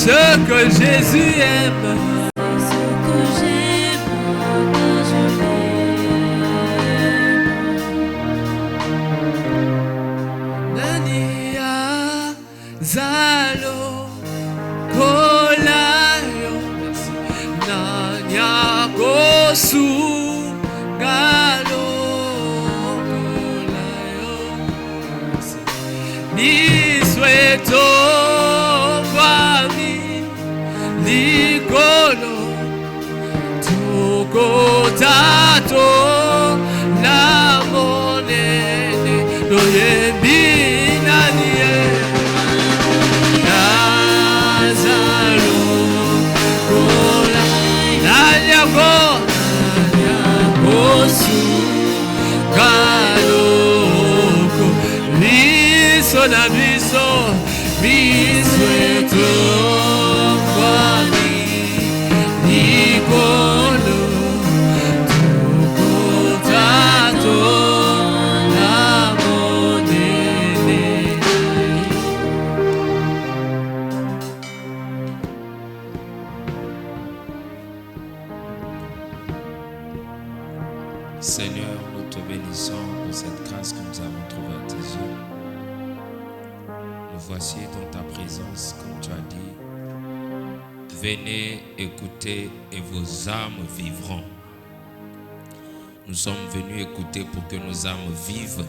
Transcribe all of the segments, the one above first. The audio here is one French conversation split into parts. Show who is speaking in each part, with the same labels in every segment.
Speaker 1: ce que Jésus aime. Zalo kolayo nanya kosu galo kolayo ni sweto kwami likolo tukotato la monene doyebi nanie na biso biso eto kwani nikolo tukotato na monene.
Speaker 2: Seigneur, nous te bénissons pour cette grâce que nous avons trouvée à tes yeux. Nous voici dans ta présence, comme tu as dit. Venez écouter et vos âmes vivront. Nous sommes venus écouter pour que nos âmes vivent,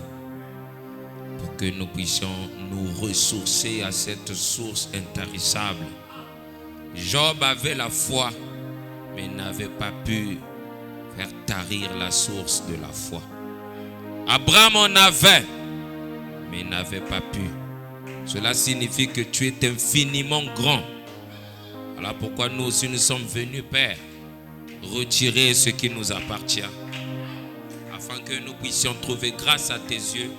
Speaker 2: pour que nous puissions nous ressourcer à cette source intarissable. Job avait la foi, mais n'avait pas pu faire tarir la source de la foi. Abraham en avait, mais n'avait pas pu. Cela signifie que tu es infiniment grand. Voilà pourquoi nous aussi nous sommes venus, Père, retirer ce qui nous appartient, afin que nous puissions trouver grâce à tes yeux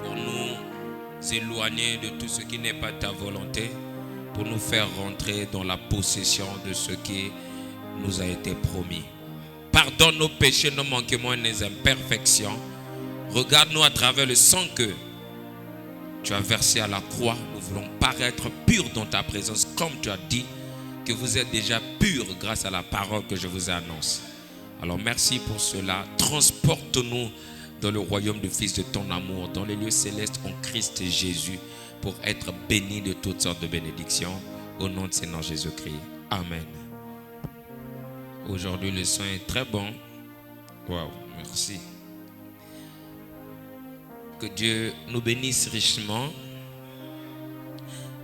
Speaker 2: pour nous éloigner de tout ce qui n'est pas ta volonté, pour nous faire rentrer dans la possession de ce qui nous a été promis. Pardonne nos péchés, nos manquements et nos imperfections. Regarde-nous à travers le sang que tu as versé à la croix. Nous voulons paraître purs dans ta présence, comme tu as dit que vous êtes déjà purs grâce à la parole que je vous annonce. Alors merci pour cela. Transporte-nous dans le royaume du Fils de ton amour, dans les lieux célestes en Christ Jésus, pour être bénis de toutes sortes de bénédictions. Au nom de Seigneur Jésus-Christ. Amen. Aujourd'hui, le son est très bon. Waouh, merci. Que Dieu nous bénisse richement.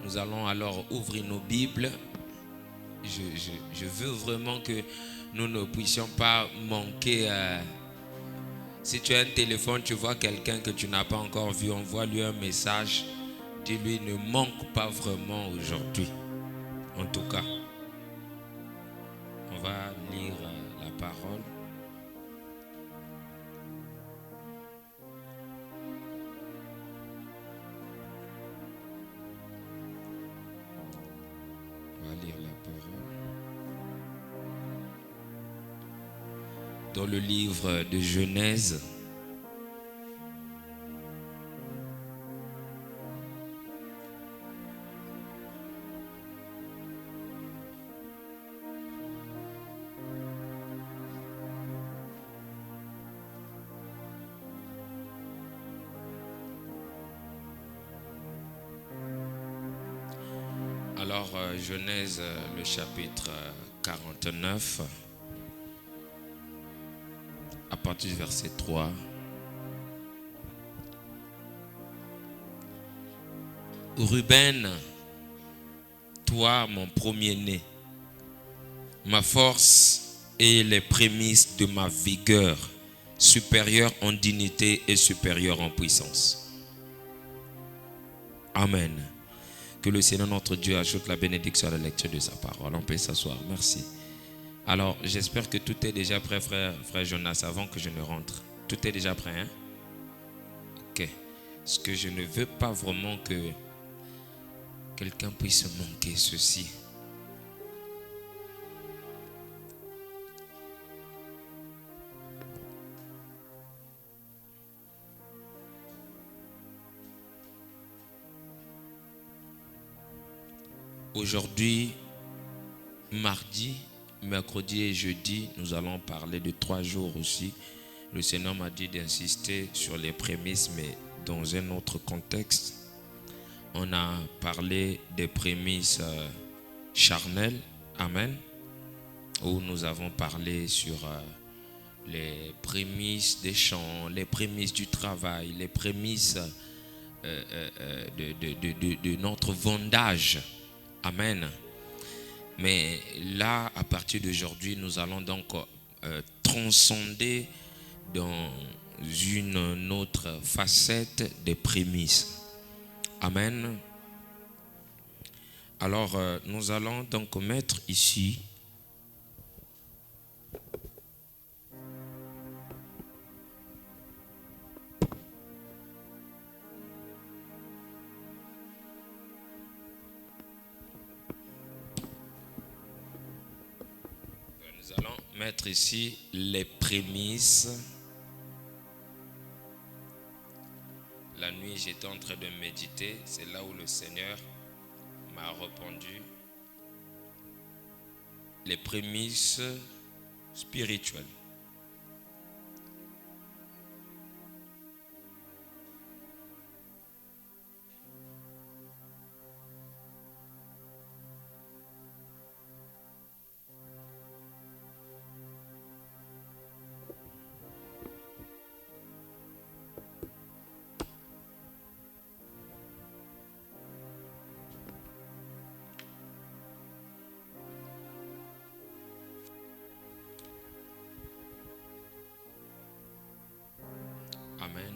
Speaker 2: Nous allons alors ouvrir nos Bibles. Je veux vraiment que nous ne puissions pas manquer. Si tu as un téléphone, tu vois quelqu'un que tu n'as pas encore vu, envoie-lui un message. Dis-lui, ne manque pas vraiment aujourd'hui. En tout cas, on va lire la parole. Lire la parole dans le livre de Genèse, alors Genèse le chapitre 49 à partir du verset 3. Ruben, toi mon premier-né, ma force et les prémices de ma vigueur, supérieure en dignité et supérieure en puissance. Amen. Que le Seigneur notre Dieu ajoute la bénédiction à la lecture de sa parole. On peut s'asseoir. Merci. Alors, j'espère que tout est déjà prêt, frère Jonas, avant que je ne rentre. Tout est déjà prêt, hein? Ok. Parce que je ne veux pas vraiment que quelqu'un puisse manquer ceci. Aujourd'hui, mardi, mercredi et jeudi, nous allons parler de 3 jours aussi. Le Seigneur m'a dit d'insister sur les prémices, mais dans un autre contexte. On a parlé des prémices charnelles, amen, où nous avons parlé sur les prémices des champs, les prémices du travail, les prémices de notre vendage, amen. Mais là, à partir d'aujourd'hui, nous allons donc transcender dans une autre facette des prémices. Amen. Alors, nous allons donc mettre ici les prémices. La nuit, j'étais en train de méditer. C'est là où le Seigneur m'a répondu. Les prémices spirituelles. Amen.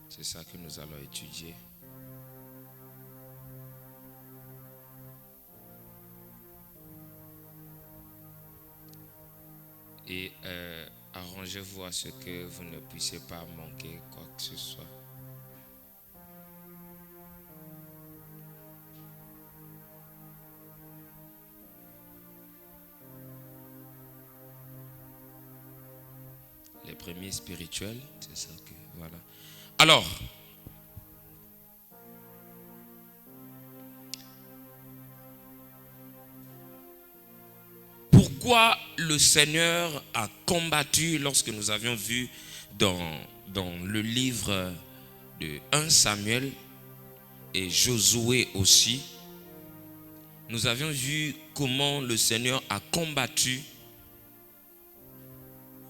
Speaker 2: C'est ça que nous allons étudier. Et arrangez-vous à ce que vous ne puissiez pas manquer quoi que ce soit. Les prémices spirituelles, c'est ça que voilà. Alors, pourquoi le Seigneur a combattu, lorsque nous avions vu dans le livre de 1 Samuel et Josué aussi, nous avions vu comment le Seigneur a combattu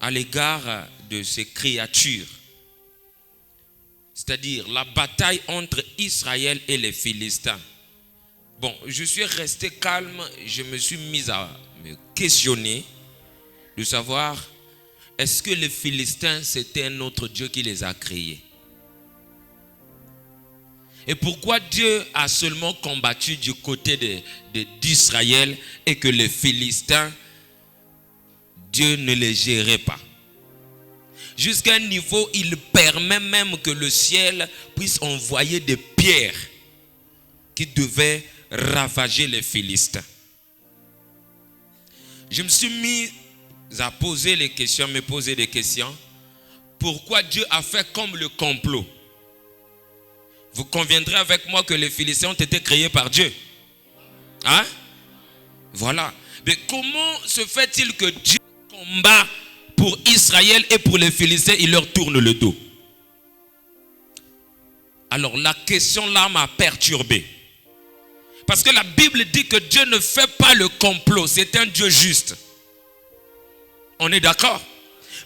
Speaker 2: à l'égard de ces créatures. C'est-à-dire la bataille entre Israël et les Philistins. Bon, je suis resté calme, je me suis mis à me questionner de savoir, est-ce que les Philistins, c'était un autre Dieu qui les a créés? Et pourquoi Dieu a seulement combattu du côté d'Israël et que les Philistins, Dieu ne les gérait pas? Jusqu'à un niveau, il permet même que le ciel puisse envoyer des pierres qui devaient ravager les Philistins. Je me suis mis à poser les questions, me poser des questions. Pourquoi Dieu a fait comme le complot? Vous conviendrez avec moi que les Philistins ont été créés par Dieu. Hein? Voilà. Mais comment se fait-il que Dieu combat pour Israël et pour les Philistins, il leur tourne le dos? Alors la question là m'a perturbé. Parce que la Bible dit que Dieu ne fait pas le complot, c'est un Dieu juste. On est d'accord?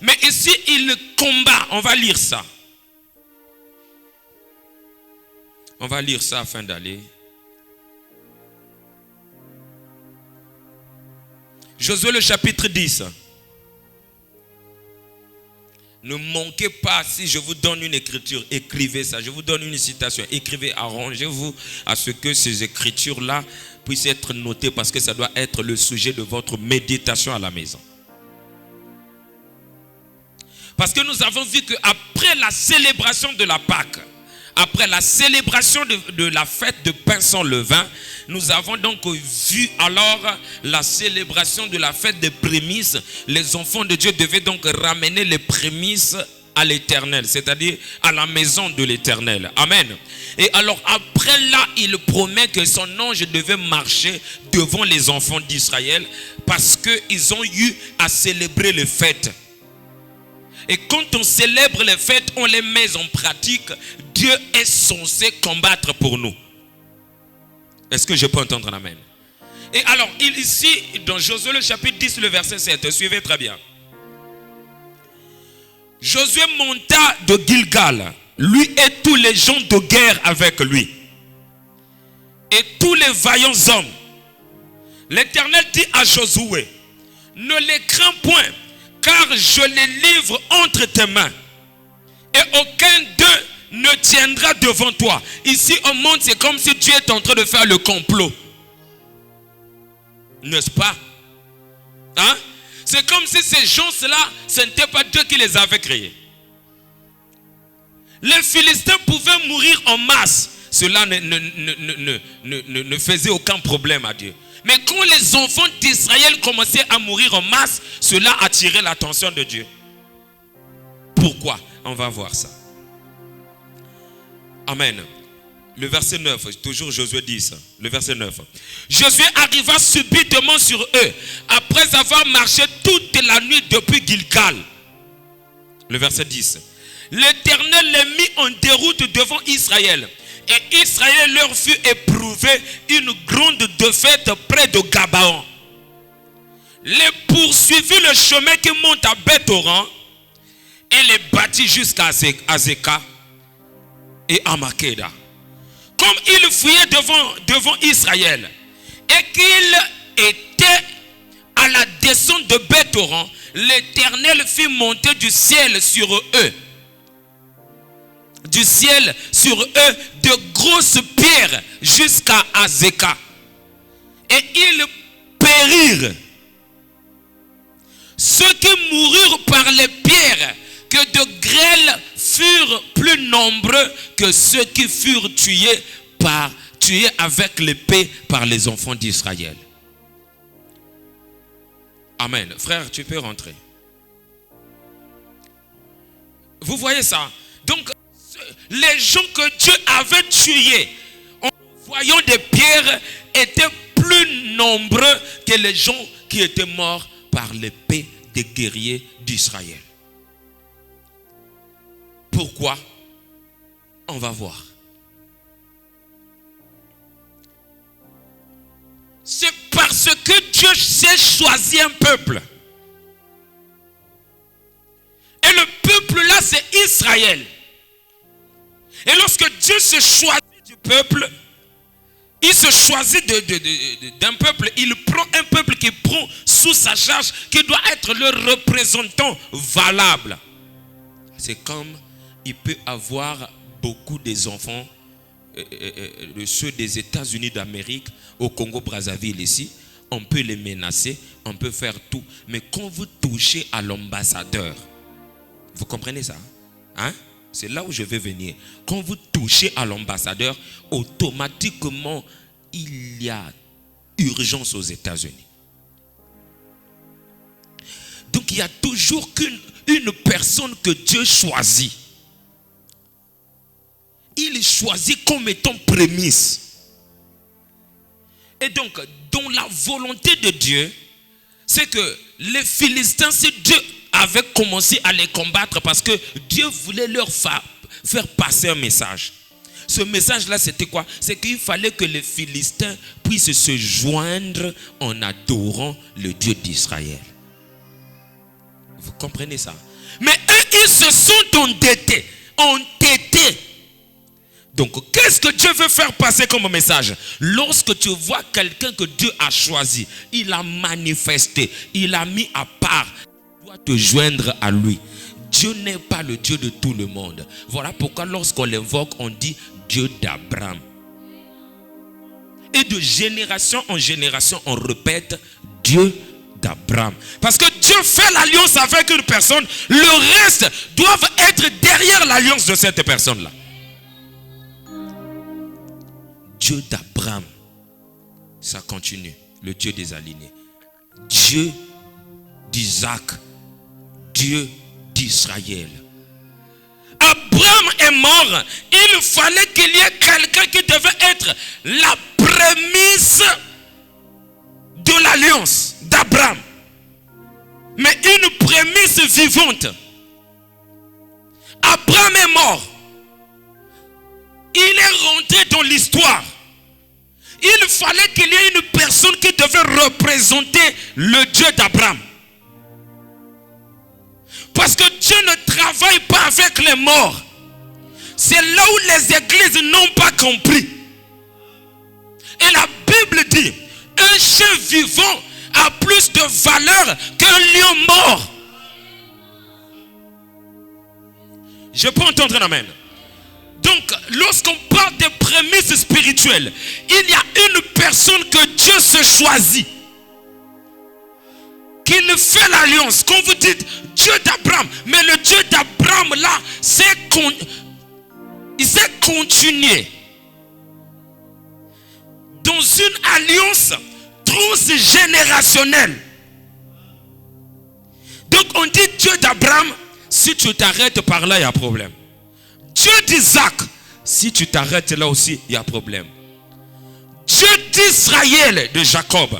Speaker 2: Mais ici, il combat. On va lire ça. On va lire ça afin d'aller. Josué le chapitre 10. Ne manquez pas, si je vous donne une écriture, écrivez ça. Je vous donne une citation, écrivez, arrangez-vous à ce que ces écritures-là puissent être notées parce que ça doit être le sujet de votre méditation à la maison. Parce que nous avons vu qu'après la célébration de la Pâque, après la célébration de la fête de pain sans levain, nous avons donc vu alors la célébration de la fête des prémices. Les enfants de Dieu devaient donc ramener les prémices à l'Éternel, c'est-à-dire à la maison de l'Éternel. Amen. Et alors après là, il promet que son ange devait marcher devant les enfants d'Israël parce qu'ils ont eu à célébrer les fêtes. Et quand on célèbre les fêtes, on les met en pratique. Dieu est censé combattre pour nous. Est-ce que je peux entendre un amen? Et alors, ici, dans Josué le chapitre 10, le verset 7, suivez très bien. Josué monta de Gilgal, lui et tous les gens de guerre avec lui, et tous les vaillants hommes. L'Éternel dit à Josué, ne les crains point, car je les livre entre tes mains, et aucun d'eux ne tiendra devant toi. Ici au monde, c'est comme si Dieu est en train de faire le complot. N'est-ce pas? Hein? C'est comme si ces gens-là, ce n'était pas Dieu qui les avait créés. Les Philistins pouvaient mourir en masse. Cela ne faisait aucun problème à Dieu. Mais quand les enfants d'Israël commençaient à mourir en masse, cela attirait l'attention de Dieu. Pourquoi? On va voir ça. Amen. Le verset 9, toujours Josué 10, le verset 9. Josué arriva subitement sur eux, après avoir marché toute la nuit depuis Gilgal. Le verset 10. L'Éternel les mit en déroute devant Israël, et Israël leur fut éprouvé une grande défaite près de Gabaon. Les poursuivit le chemin qui monte à Beth-Horon, et les battit jusqu'à Azekah et à Makeda. Comme il fuyait devant Israël et qu'il était à la descente de Beth-Horon, l'Éternel fit monter du ciel sur eux. Du ciel sur eux de grosses pierres jusqu'à Azekah. Et ils périrent. Ceux qui moururent par les pierres que de grêle furent plus nombreux que ceux qui furent tués avec l'épée par les enfants d'Israël. Amen. Frère, tu peux rentrer. Vous voyez ça? Donc, les gens que Dieu avait tués en voyant des pierres étaient plus nombreux que les gens qui étaient morts par l'épée des guerriers d'Israël. Pourquoi? On va voir. C'est parce que Dieu s'est choisi un peuple. Et le peuple là, c'est Israël. Et lorsque Dieu se choisit du peuple, il se choisit d'un peuple. Il prend un peuple qui prend sous sa charge, qui doit être le représentant valable. C'est comme il peut avoir beaucoup des enfants, ceux des États-Unis d'Amérique, au Congo-Brazzaville ici, on peut les menacer, on peut faire tout. Mais quand vous touchez à l'ambassadeur, vous comprenez ça? Hein? C'est là où je vais venir. Quand vous touchez à l'ambassadeur, automatiquement, il y a urgence aux États-Unis. Donc il y a toujours une personne que Dieu choisit. Il choisit comme étant prémisse. Et donc, dans la volonté de Dieu, c'est que les Philistins, si Dieu avait commencé à les combattre parce que Dieu voulait leur faire passer un message. Ce message-là, c'était quoi? C'est qu'il fallait que les Philistins puissent se joindre en adorant le Dieu d'Israël. Vous comprenez ça? Mais eux, ils se sont entêtés. Donc, qu'est-ce que Dieu veut faire passer comme message? Lorsque tu vois quelqu'un que Dieu a choisi, il a manifesté, il a mis à part, tu dois te joindre à lui. Dieu n'est pas le Dieu de tout le monde. Voilà pourquoi lorsqu'on l'invoque, on dit Dieu d'Abraham. Et de génération en génération, on répète Dieu d'Abraham. Parce que Dieu fait l'alliance avec une personne, le reste doivent être derrière l'alliance de cette personne-là. Dieu d'Abraham, ça continue, le Dieu des alignés. Dieu d'Isaac, Dieu d'Israël. est mort, il fallait qu'il y ait quelqu'un qui devait être la prémisse de l'alliance d'Abraham. Mais une prémisse vivante. Abraham est mort. Il est rentré dans l'histoire. Il fallait qu'il y ait une personne qui devait représenter le Dieu d'Abraham. Parce que Dieu ne travaille pas avec les morts. C'est là où les églises n'ont pas compris. Et la Bible dit, un chien vivant a plus de valeur qu'un lion mort. Je peux entendre un amen. Donc, lorsqu'on parle des prémices spirituelles, il y a une personne que Dieu se choisit. Qu'il fait l'alliance. Quand vous dites Dieu d'Abraham, mais le Dieu d'Abraham là, il s'est continué dans une alliance transgénérationnelle. Donc on dit Dieu d'Abraham, si tu t'arrêtes par là, il y a problème. Dieu d'Isaac, si tu t'arrêtes là aussi, il y a problème. Dieu d'Israël, de Jacob,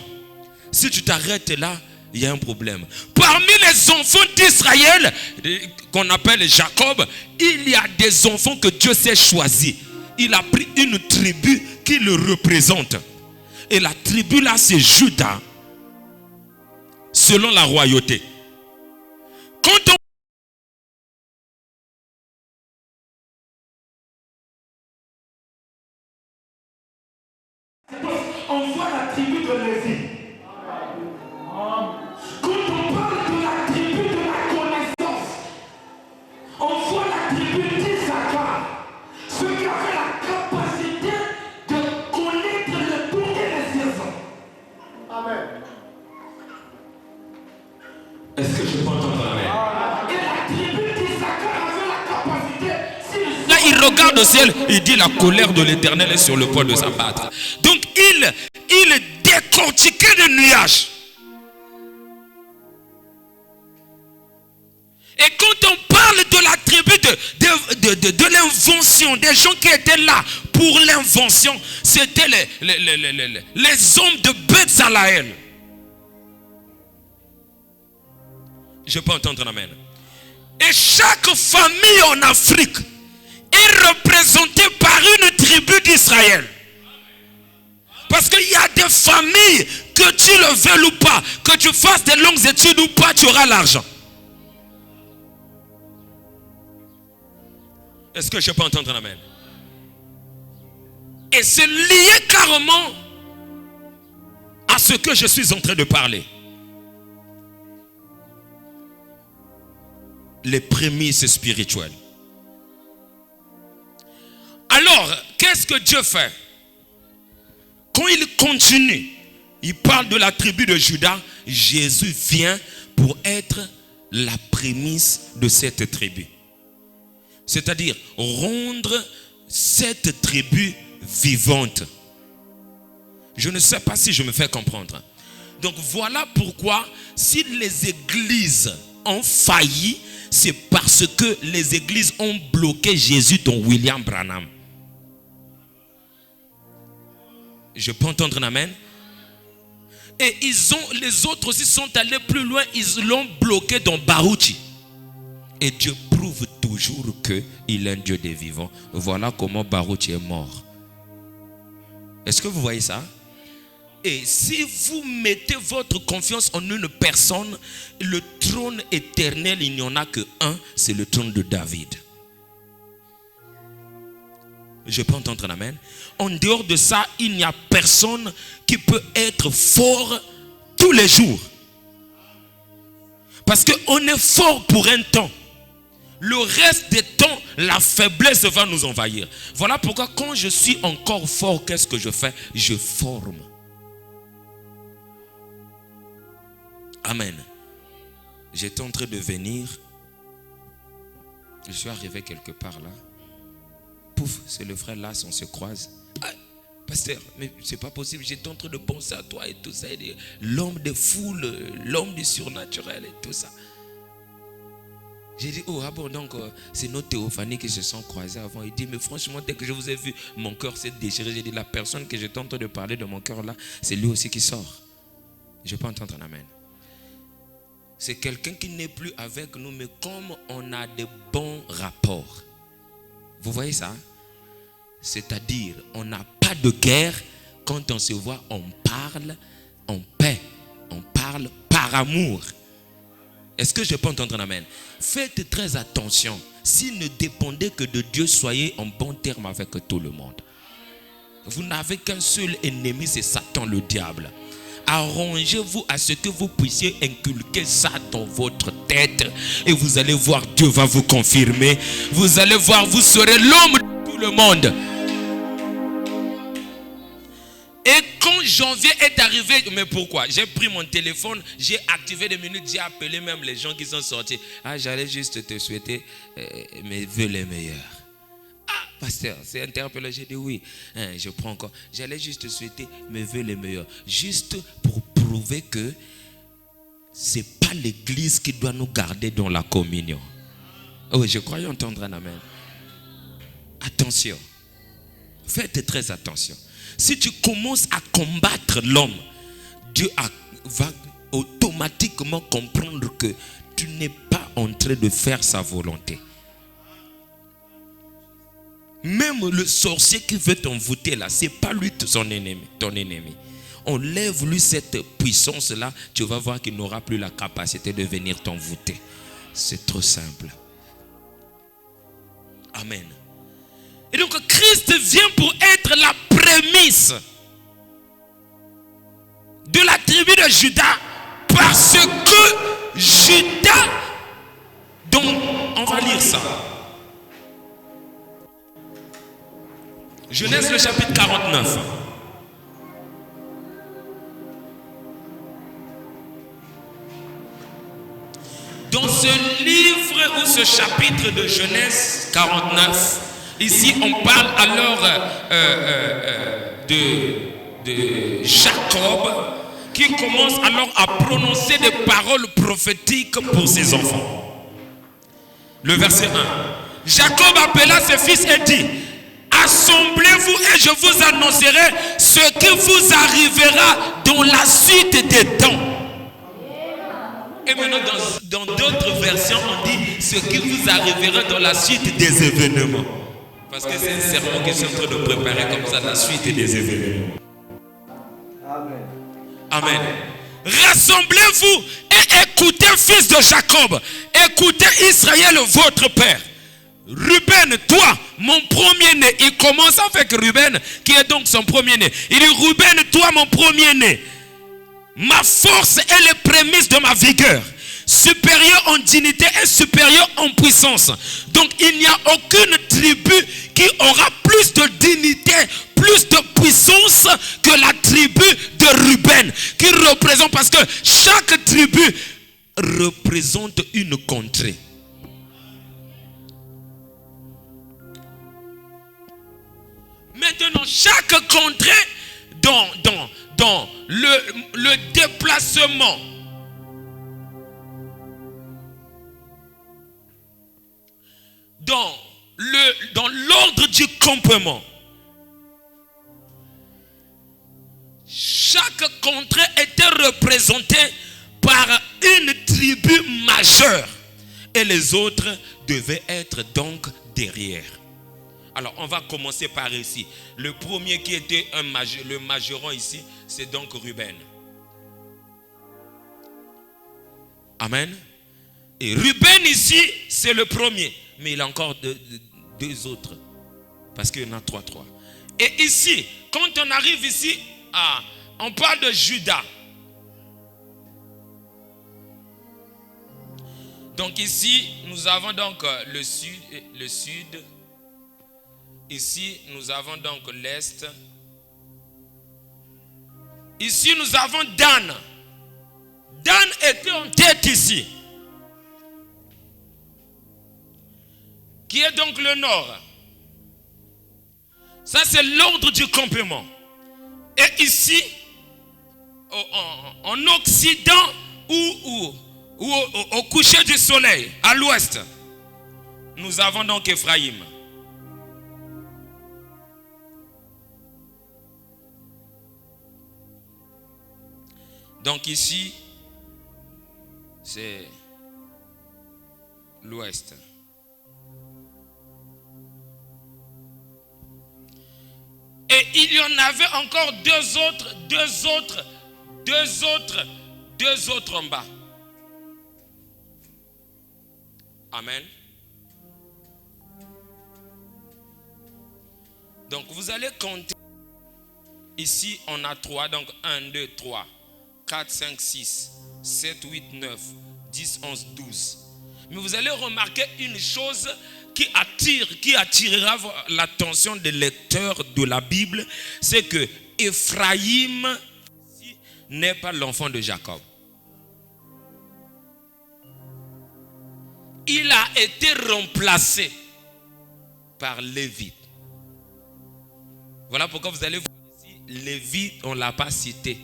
Speaker 2: si tu t'arrêtes là, il y a un problème. Parmi les enfants d'Israël, qu'on appelle Jacob, il y a des enfants que Dieu s'est choisi. Il a pris une tribu qui le représente. Et la tribu là, c'est Juda, selon la royauté. Quand on voit la tribu de Lévi. Quand on parle de la tribu de la connaissance, on voit la tribu d'Issachar. Ceux qui avaient la capacité de connaître le temps et les saisons. Amen. Est-ce que je peux entendre amen? Et la tribu d'Issachar avait la capacité. Là, il regarde au ciel, il dit la colère de l'Éternel est sur le point de s'abattre. Donc, il décortiquait le nuage. Et quand on parle de la tribu de l'invention, des gens qui étaient là pour l'invention, c'était les hommes de Bezalaël. Je peux entendre un amen. Et chaque famille en Afrique est représentée par une tribu d'Israël. Parce qu'il y a des familles, que tu le veuilles ou pas, que tu fasses des longues études ou pas, tu auras l'argent. Est-ce que je peux entendre un amen? Et c'est lié carrément à ce que je suis en train de parler. Les prémices spirituelles. Alors, qu'est-ce que Dieu fait? Quand il continue, il parle de la tribu de Juda. Jésus vient pour être la prémisse de cette tribu. C'est-à-dire rendre cette tribu vivante. Je ne sais pas si je me fais comprendre. Donc voilà pourquoi si les églises ont failli, c'est parce que les églises ont bloqué Jésus dont William Branham. Je peux entendre un amen? Et les autres aussi sont allés plus loin, ils l'ont bloqué dans Baruchi. Et Dieu prouve toujours qu'il est un Dieu des vivants. Voilà comment Baruch est mort. Est-ce que vous voyez ça? Et si vous mettez votre confiance en une personne, le trône éternel, il n'y en a que un, c'est le trône de David. Je peux entendre un amen? En dehors de ça, il n'y a personne qui peut être fort tous les jours. Parce qu'on est fort pour un temps. Le reste des temps, la faiblesse va nous envahir. Voilà pourquoi quand je suis encore fort, qu'est-ce que je fais? Je forme. Amen. J'étais en train de venir. Je suis arrivé quelque part là. Pouf, c'est le frère là, on se croise. Ah, pasteur, mais c'est pas possible. J'étais en train de penser à toi et tout ça. L'homme des foules, l'homme du surnaturel et tout ça. J'ai dit, oh, ah bon, donc c'est nos théophanies qui se sont croisées avant. Il dit, mais franchement, dès que je vous ai vu, mon cœur s'est déchiré. J'ai dit, la personne que j'étais en train de parler de mon cœur là, c'est lui aussi qui sort. Je peux entendre un amen. C'est quelqu'un qui n'est plus avec nous, mais comme on a de bons rapports. Vous voyez ça? C'est-à-dire, on n'a pas de guerre. Quand on se voit, on parle en paix. On parle par amour. Est-ce que je peux entendre un amen? Faites très attention. S'il ne dépendait que de Dieu, soyez en bon terme avec tout le monde. Vous n'avez qu'un seul ennemi, c'est Satan, le diable. Arrangez-vous à ce que vous puissiez inculquer ça dans votre tête. Et vous allez voir, Dieu va vous confirmer. Vous allez voir, vous serez l'homme de tout le monde. Et quand janvier est arrivé, mais pourquoi? J'ai pris mon téléphone, j'ai activé des minutes, j'ai appelé même les gens qui sont sortis. Ah, j'allais juste te souhaiter mes vœux les meilleurs. Ah, pasteur, c'est interpellé, j'ai dit oui. Je prends encore. J'allais juste te souhaiter mes vœux les meilleurs. Juste pour prouver que c'est pas l'église qui doit nous garder dans la communion. Oh, je croyais entendre un amen. Attention. Faites très attention. Si tu commences à combattre l'homme, Dieu va automatiquement comprendre que tu n'es pas en train de faire sa volonté. Même le sorcier qui veut t'envoûter là, c'est pas lui ton ennemi. Enlève-lui cette puissance-là, tu vas voir qu'il n'aura plus la capacité de venir t'envoûter. C'est trop simple. Amen. Et donc Christ vient pour être la prémisse de la tribu de Juda, parce que Juda, donc on va lire ça. Genèse le chapitre 49. Dans ce livre ou ce chapitre de Genèse 49, ici, on parle alors de Jacob qui commence alors à prononcer des paroles prophétiques pour ses enfants. Le verset 1. Jacob appela ses fils et dit, assemblez-vous et je vous annoncerai ce qui vous arrivera dans la suite des temps. Et maintenant, dans d'autres versions, on dit ce qui vous arrivera dans la suite des événements. Parce que c'est un sermon que je suis en train de préparer comme ça, la suite des événements. Amen. Amen. Rassemblez-vous et écoutez, fils de Jacob. Écoutez Israël, votre père. Ruben, toi, mon premier-né. Il commence avec Ruben, qui est donc son premier-né. Il dit, Ruben, toi, mon premier-né. Ma force est les prémices de ma vigueur. Supérieur en dignité et supérieur en puissance. Donc il n'y a aucune tribu qui aura plus de dignité, plus de puissance que la tribu de Ruben, qui représente, parce que chaque tribu représente une contrée. Maintenant, chaque contrée dans le déplacement, dans l'ordre du campement, chaque contrée était représentée par une tribu majeure et les autres devaient être donc derrière. Alors on va commencer par ici. Le premier qui était le majoron ici, c'est donc Ruben. Amen. Et Ruben ici, c'est le premier. Mais il y a encore deux autres. Parce qu'il y en a trois. Et ici, quand on arrive ici, on parle de Juda. Donc ici, nous avons donc le sud. Ici, nous avons donc l'est. Ici, nous avons Dan. Dan était en tête ici. Qui est donc le nord. Ça, c'est l'ordre du campement. Et ici, en Occident, où ou au coucher du soleil, à l'ouest, nous avons donc Ephraïm. Donc ici, c'est l'ouest. Et il y en avait encore deux autres en bas. Amen. Donc vous allez compter. Ici on a 3. Donc 1, 2, 3, 4, 5, 6, 7, 8, 9, 10, 11, 12. Mais vous allez remarquer une chose qui attirera l'attention des lecteurs de la Bible. C'est que Ephraïm n'est pas l'enfant de Jacob. Il a été remplacé par Lévi. Voilà pourquoi vous allez voir ici, Lévi, on ne l'a pas cité.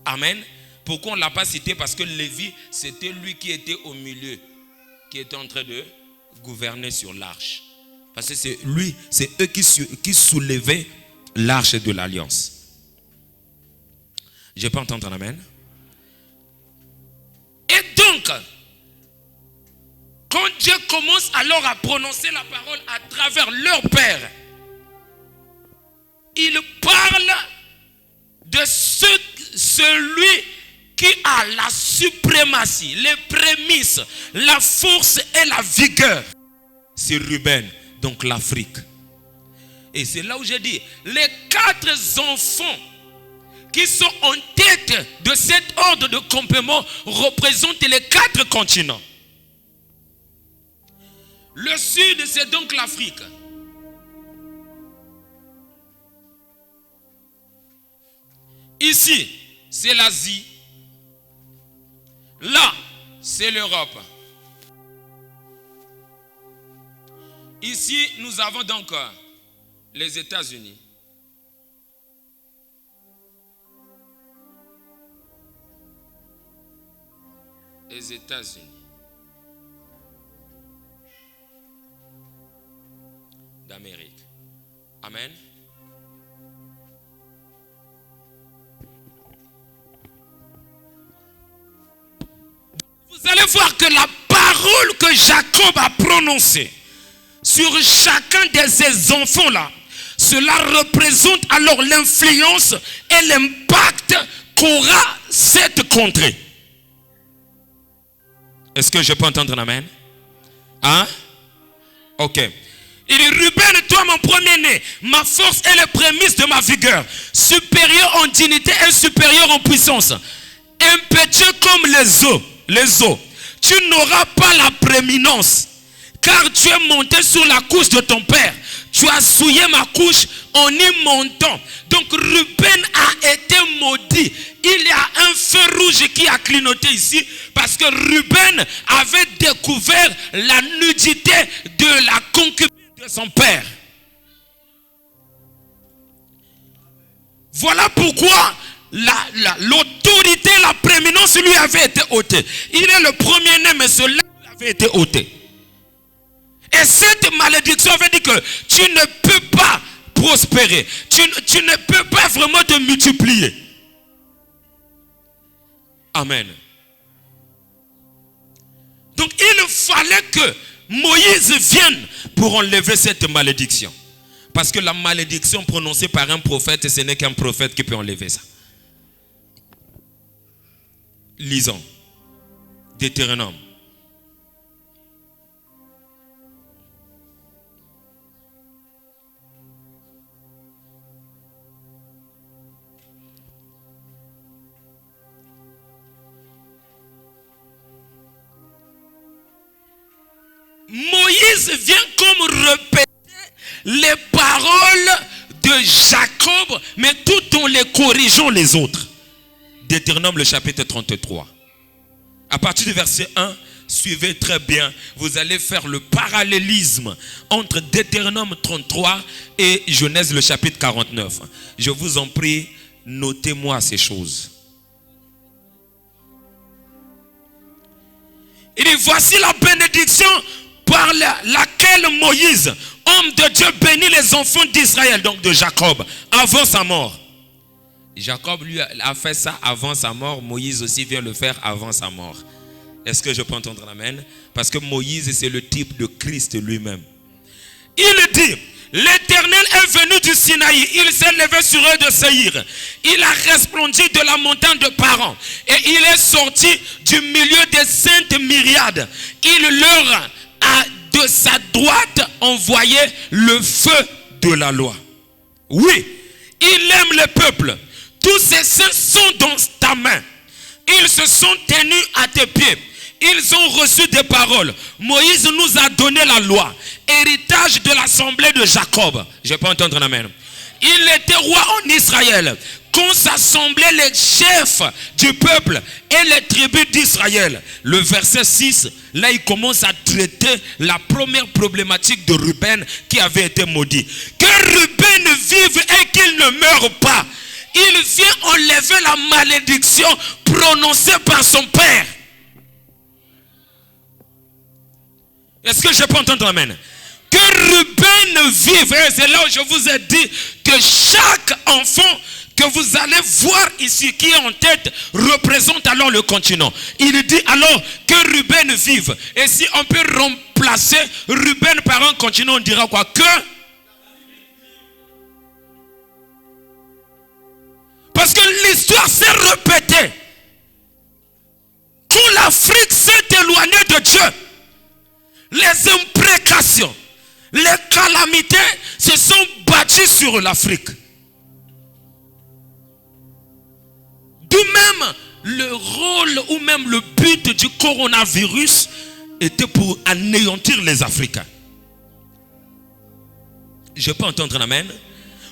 Speaker 2: Amen. Pourquoi on ne l'a pas cité? Parce que Lévi, c'était lui qui était au milieu, qui était en train de gouverner sur l'arche. Parce que c'est lui, c'est eux qui soulevaient l'arche de l'alliance. Je peux entendre un amen? Et donc, quand Dieu commence alors à prononcer la parole à travers leur père, il parle de celui qui a la suprématie, les prémices, la force et la vigueur. C'est Ruben, donc l'Afrique. Et c'est là où j'ai dit, les 4 enfants qui sont en tête de cet ordre de complément représentent les 4 continents. Le sud, c'est donc l'Afrique. Ici, c'est l'Asie. Là, c'est l'Europe. Ici, nous avons donc les États-Unis. Les États-Unis d'Amérique. Amen. Vous allez voir que la parole que Jacob a prononcée sur chacun de ces enfants-là, cela représente alors l'influence et l'impact qu'aura cette contrée. Est-ce que je peux entendre un amen? Hein? Ok. Il dit, Ruben, toi mon premier-né, ma force est les prémices de ma vigueur, supérieur en dignité et supérieur en puissance, impétueux comme les eaux. Tu n'auras pas la prééminence, car tu es monté sur la couche de ton père. Tu as souillé ma couche en y montant. Donc Ruben a été maudit. Il y a un feu rouge qui a clignoté ici, parce que Ruben avait découvert la nudité de la concubine de son père. Voilà pourquoi l'autorité, la prééminence lui avait été ôtée. Il est le premier-né, mais cela lui avait été ôté. Et cette malédiction avait dit que tu ne peux pas prospérer. Tu ne peux pas vraiment te multiplier. Amen. Donc il fallait que Moïse vienne pour enlever cette malédiction. Parce que la malédiction prononcée par un prophète, ce n'est qu'un prophète qui peut enlever ça. Lisons. Deutéronome. Moïse vient comme répéter les paroles de Jacob, mais tout en les corrigeant les autres. Deutéronome le chapitre 33. À partir du verset 1, suivez très bien. Vous allez faire le parallélisme entre Deutéronome 33 et Genèse le chapitre 49. Je vous en prie, notez-moi ces choses. Il dit, voici la bénédiction par laquelle Moïse, homme de Dieu, bénit les enfants d'Israël, donc de Jacob, avant sa mort. Jacob, lui, a fait ça avant sa mort. Moïse aussi vient le faire avant sa mort. Est-ce que je peux entendre l'amen? Parce que Moïse, c'est le type de Christ lui-même. Il dit, l'Éternel est venu du Sinaï. Il s'est levé sur eux de Séhir. Il a resplendi de la montagne de Paran. Et il est sorti du milieu des saintes myriades. Il leur a de sa droite envoyé le feu de la loi. Oui, il aime le peuple. Tous ces saints sont dans ta main. Ils se sont tenus à tes pieds. Ils ont reçu des paroles. Moïse nous a donné la loi, héritage de l'assemblée de Jacob. Je peux entendre un amen. Il était roi en Israël. Quand s'assemblaient les chefs du peuple et les tribus d'Israël. Le verset 6, là il commence à traiter la première problématique de Ruben qui avait été maudit. Que Ruben vive et qu'il ne meure pas. Il vient enlever la malédiction prononcée par son père. Est-ce que je peux entendre amen? Que Ruben vive. Et c'est là où je vous ai dit que chaque enfant que vous allez voir ici qui est en tête représente alors le continent. Il dit alors que Ruben vive. Et si on peut remplacer Ruben par un continent, on dira quoi? Que parce que l'histoire s'est répétée. Quand l'Afrique s'est éloignée de Dieu, les imprécations, les calamités se sont battues sur l'Afrique. D'où même le rôle ou même le but du coronavirus était pour anéantir les Africains. Je peux entendre un amen?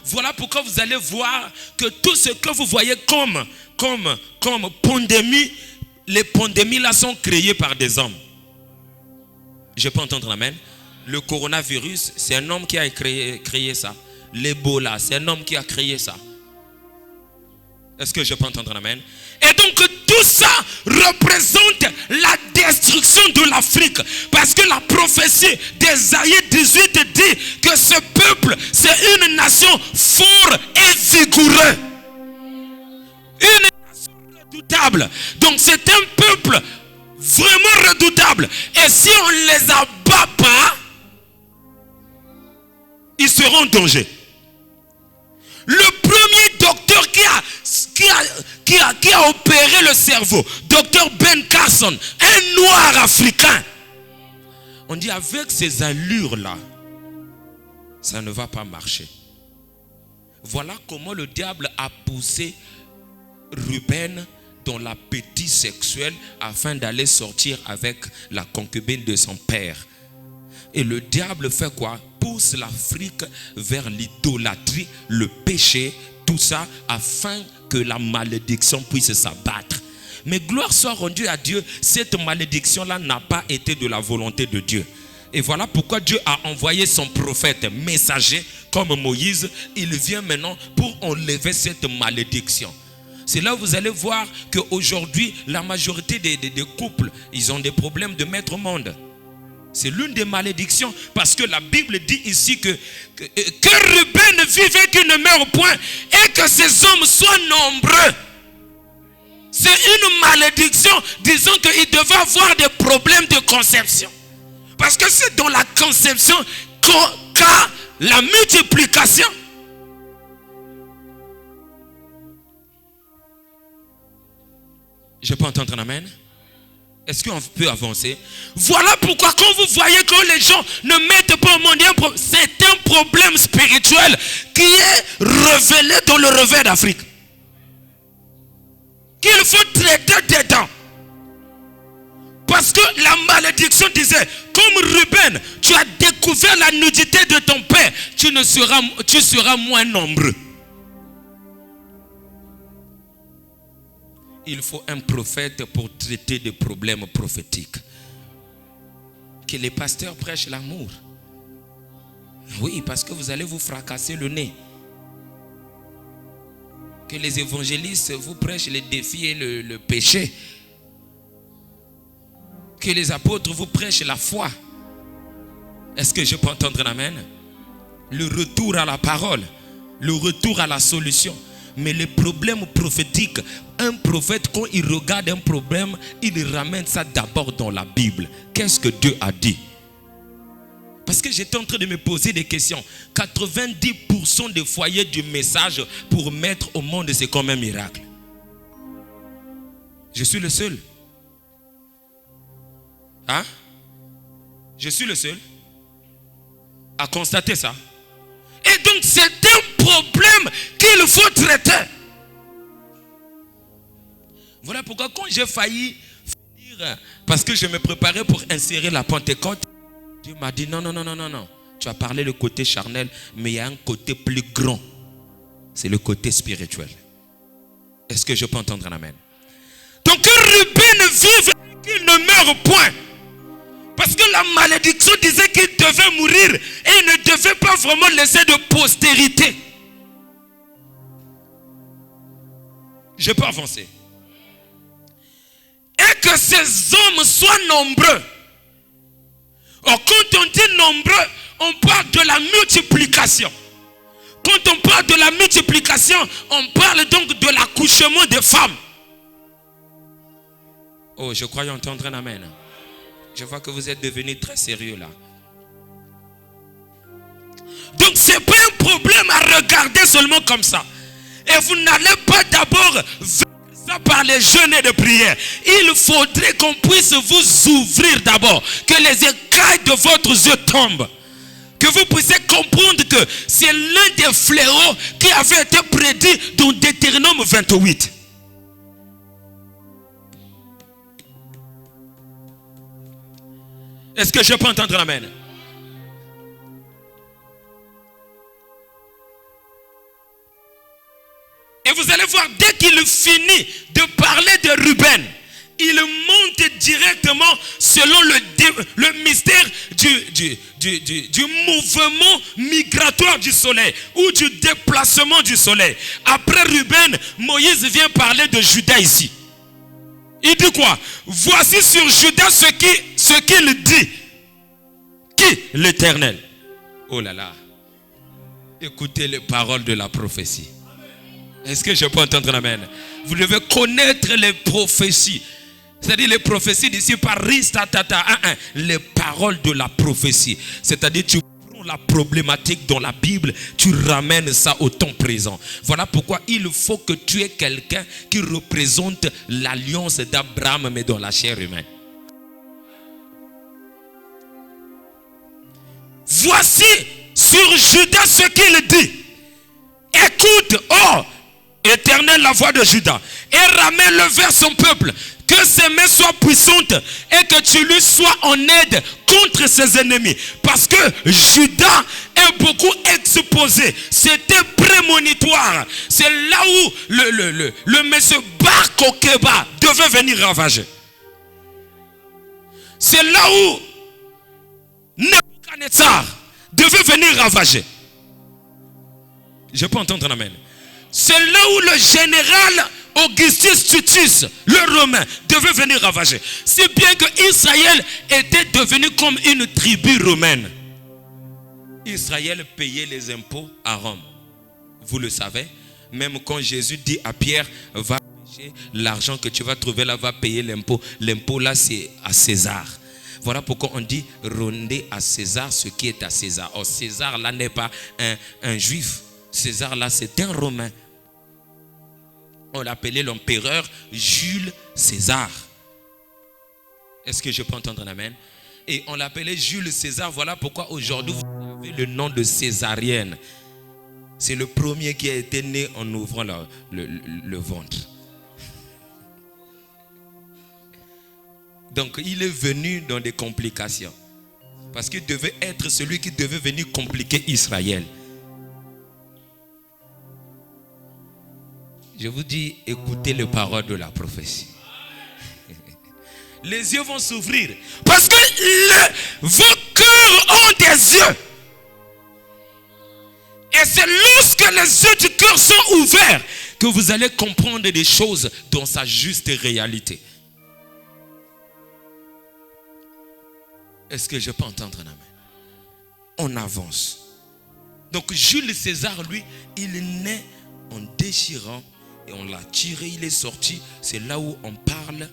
Speaker 2: Voilà pourquoi vous allez voir que tout ce que vous voyez comme pandémie, les pandémies là sont créées par des hommes. Je peux entendre amen. Le coronavirus, c'est un homme qui a créé ça. L'Ebola, c'est un homme qui a créé ça. Est-ce que je peux entendre amen? Et donc tout ça représente la destruction de l'Afrique. Parce que la prophétie d'Ésaïe 18 dit que ce peuple, c'est une nation forte et vigoureuse. Une nation redoutable. Donc c'est un peuple vraiment redoutable. Et si on ne les abat pas, ils seront en danger. Le premier docteur qui a opéré le cerveau, docteur Ben Carson, un noir africain, on dit avec ces allures-là, ça ne va pas marcher. Voilà comment le diable a poussé Ruben dans l'appétit sexuel afin d'aller sortir avec la concubine de son père. Et le diable fait quoi? Pousse l'Afrique vers l'idolâtrie, le péché, tout ça afin que la malédiction puisse s'abattre. Mais gloire soit rendue à Dieu, cette malédiction-là n'a pas été de la volonté de Dieu. Et voilà pourquoi Dieu a envoyé son prophète messager comme Moïse. Il vient maintenant pour enlever cette malédiction. C'est là où vous allez voir qu'aujourd'hui, la majorité des couples, ils ont des problèmes de mettre au monde. C'est l'une des malédictions parce que la Bible dit ici que Ruben vive et qu'il ne meure point et que ces hommes soient nombreux. C'est une malédiction disant qu'il devait avoir des problèmes de conception. Parce que c'est dans la conception qu'a la multiplication. Je peux entendre un amen? Est-ce qu'on peut avancer? Voilà pourquoi quand vous voyez que les gens ne mettent pas au monde, c'est un problème spirituel qui est révélé dans le revers d'Afrique. Qu'il faut traiter dedans. Parce que la malédiction disait, comme Ruben, tu as découvert la nudité de ton père, tu seras moins nombreux. Il faut un prophète pour traiter des problèmes prophétiques. Que les pasteurs prêchent l'amour. Oui, parce que vous allez vous fracasser le nez. Que les évangélistes vous prêchent les défis et le péché. que les apôtres vous prêchent la foi. Est-ce que je peux entendre un amen? Le retour à la parole, le retour à la solution. Mais les problèmes prophétiques, un prophète, quand il regarde un problème, il ramène ça d'abord dans la Bible. Qu'est-ce que Dieu a dit? Parce que j'étais en train de me poser des questions. 90% des foyers du message pour mettre au monde, c'est comme un miracle. Je suis le seul. Hein? Je suis le seul à constater ça. Et donc c'est un problème qu'il faut traiter. Voilà pourquoi quand j'ai failli finir, parce que je me préparais pour insérer la Pentecôte, Dieu m'a dit non. Tu as parlé le côté charnel, mais il y a un côté plus grand. C'est le côté spirituel. Est-ce que je peux entendre un amen? Donc que Ruben vive et qu'il ne meure point. Parce que la malédiction disait qu'il devait mourir et il ne devait pas vraiment laisser de postérité. Je peux avancer. Et que ces hommes soient nombreux. Or, quand on dit nombreux, on parle de la multiplication. Quand on parle de la multiplication, on parle donc de l'accouchement des femmes. Oh, je crois entendre un amen. Je vois que vous êtes devenus très sérieux là. Donc ce n'est pas un problème à regarder seulement comme ça. Et vous n'allez pas d'abord vaincre ça par les jeûnes et les prières. Il faudrait qu'on puisse vous ouvrir d'abord. Que les écailles de votre yeux tombent. Que vous puissiez comprendre que c'est l'un des fléaux qui avait été prédit dans Deutéronome 28. Est-ce que je peux entendre l'amen? Et vous allez voir, dès qu'il finit de parler de Ruben, il monte directement selon le mystère du mouvement migratoire du soleil ou du déplacement du soleil. Après Ruben, Moïse vient parler de Judas ici. Il dit quoi? Voici sur Judas ce qu'il dit. Qui? L'Éternel. Oh là là. Écoutez les paroles de la prophétie. Est-ce que je peux entendre l'amen? Vous devez connaître les prophéties. C'est-à-dire les prophéties d'ici par Ristatata. Les paroles de la prophétie. C'est-à-dire tu prends la problématique dans la Bible, tu ramènes ça au temps présent. Voilà pourquoi il faut que tu aies quelqu'un qui représente l'alliance d'Abraham mais dans la chair humaine. Voici sur Judas ce qu'il dit. Écoute, oh Éternel, la voix de Judas, et ramène-le vers son peuple, que ses mains soient puissantes et que tu lui sois en aide contre ses ennemis. Parce que Judas est beaucoup exposé. C'était prémonitoire. C'est là où le monsieur Bar Kokeba devait venir ravager. C'est là où Nebuchadnezzar devait venir ravager. Je peux entendre un amen. C'est là où le général Augustus Titus, le Romain, devait venir ravager. Si bien que Israël était devenu comme une tribu romaine. Israël payait les impôts à Rome. Vous le savez. Même quand Jésus dit à Pierre, va pêcher, l'argent que tu vas trouver là, va payer l'impôt. L'impôt là, c'est à César. Voilà pourquoi on dit, rendez à César ce qui est à César. Or, César là n'est pas un juif. César là, c'est un Romain. On l'appelait l'empereur Jules César. Est-ce que je peux entendre un amen? Et on l'appelait Jules César. Voilà pourquoi aujourd'hui vous avez le nom de césarienne. C'est le premier qui a été né en ouvrant le ventre. Donc il est venu dans des complications. Parce qu'il devait être celui qui devait venir compliquer Israël. Je vous dis, écoutez les paroles de la prophétie. Les yeux vont s'ouvrir. Parce que vos cœurs ont des yeux. Et c'est lorsque les yeux du cœur sont ouverts que vous allez comprendre des choses dans sa juste réalité. Est-ce que je peux entendre un amen? On avance. Donc Jules César, lui, il naît en déchirant et on l'a tiré, il est sorti. C'est là où on parle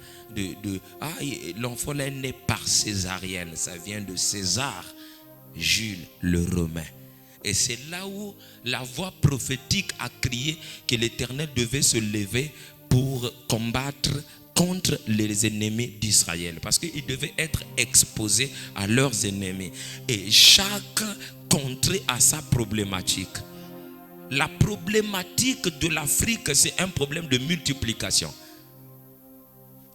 Speaker 2: l'enfant est né par césarienne. Ça vient de César, Jules le Romain. Et c'est là où la voix prophétique a crié que l'Éternel devait se lever pour combattre contre les ennemis d'Israël. Parce qu'ils devaient être exposés à leurs ennemis. Et chaque contrée a sa problématique. La problématique de l'Afrique, c'est un problème de multiplication.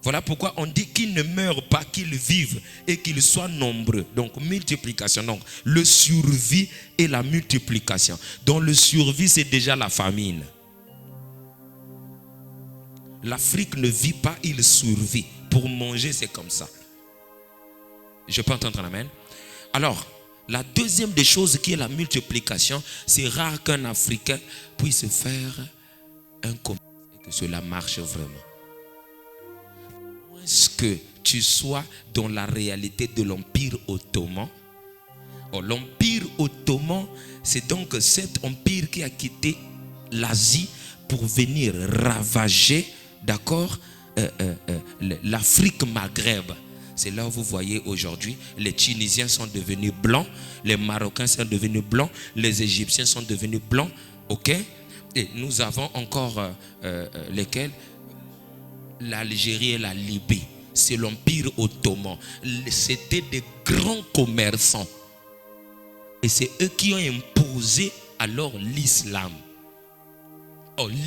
Speaker 2: Voilà pourquoi on dit qu'ils ne meurent pas, qu'ils vivent et qu'ils soient nombreux. Donc multiplication. Donc le survie et la multiplication. Donc le survie, c'est déjà la famine. L'Afrique ne vit pas, il survit. Pour manger, c'est comme ça. Je peux entendre un amen? Alors, la deuxième des choses qui est la multiplication, c'est rare qu'un Africain puisse faire un commerce et que cela marche vraiment. Est-ce que tu sois dans la réalité de l'Empire ottoman? L'Empire ottoman, c'est donc cet empire qui a quitté l'Asie pour venir ravager, d'accord, l'Afrique Maghreb. C'est là où vous voyez aujourd'hui, les Tunisiens sont devenus blancs, les Marocains sont devenus blancs, les Égyptiens sont devenus blancs, ok? Et nous avons encore lesquels? L'Algérie et la Libye. C'est l'Empire ottoman. C'était des grands commerçants. Et c'est eux qui ont imposé alors l'islam.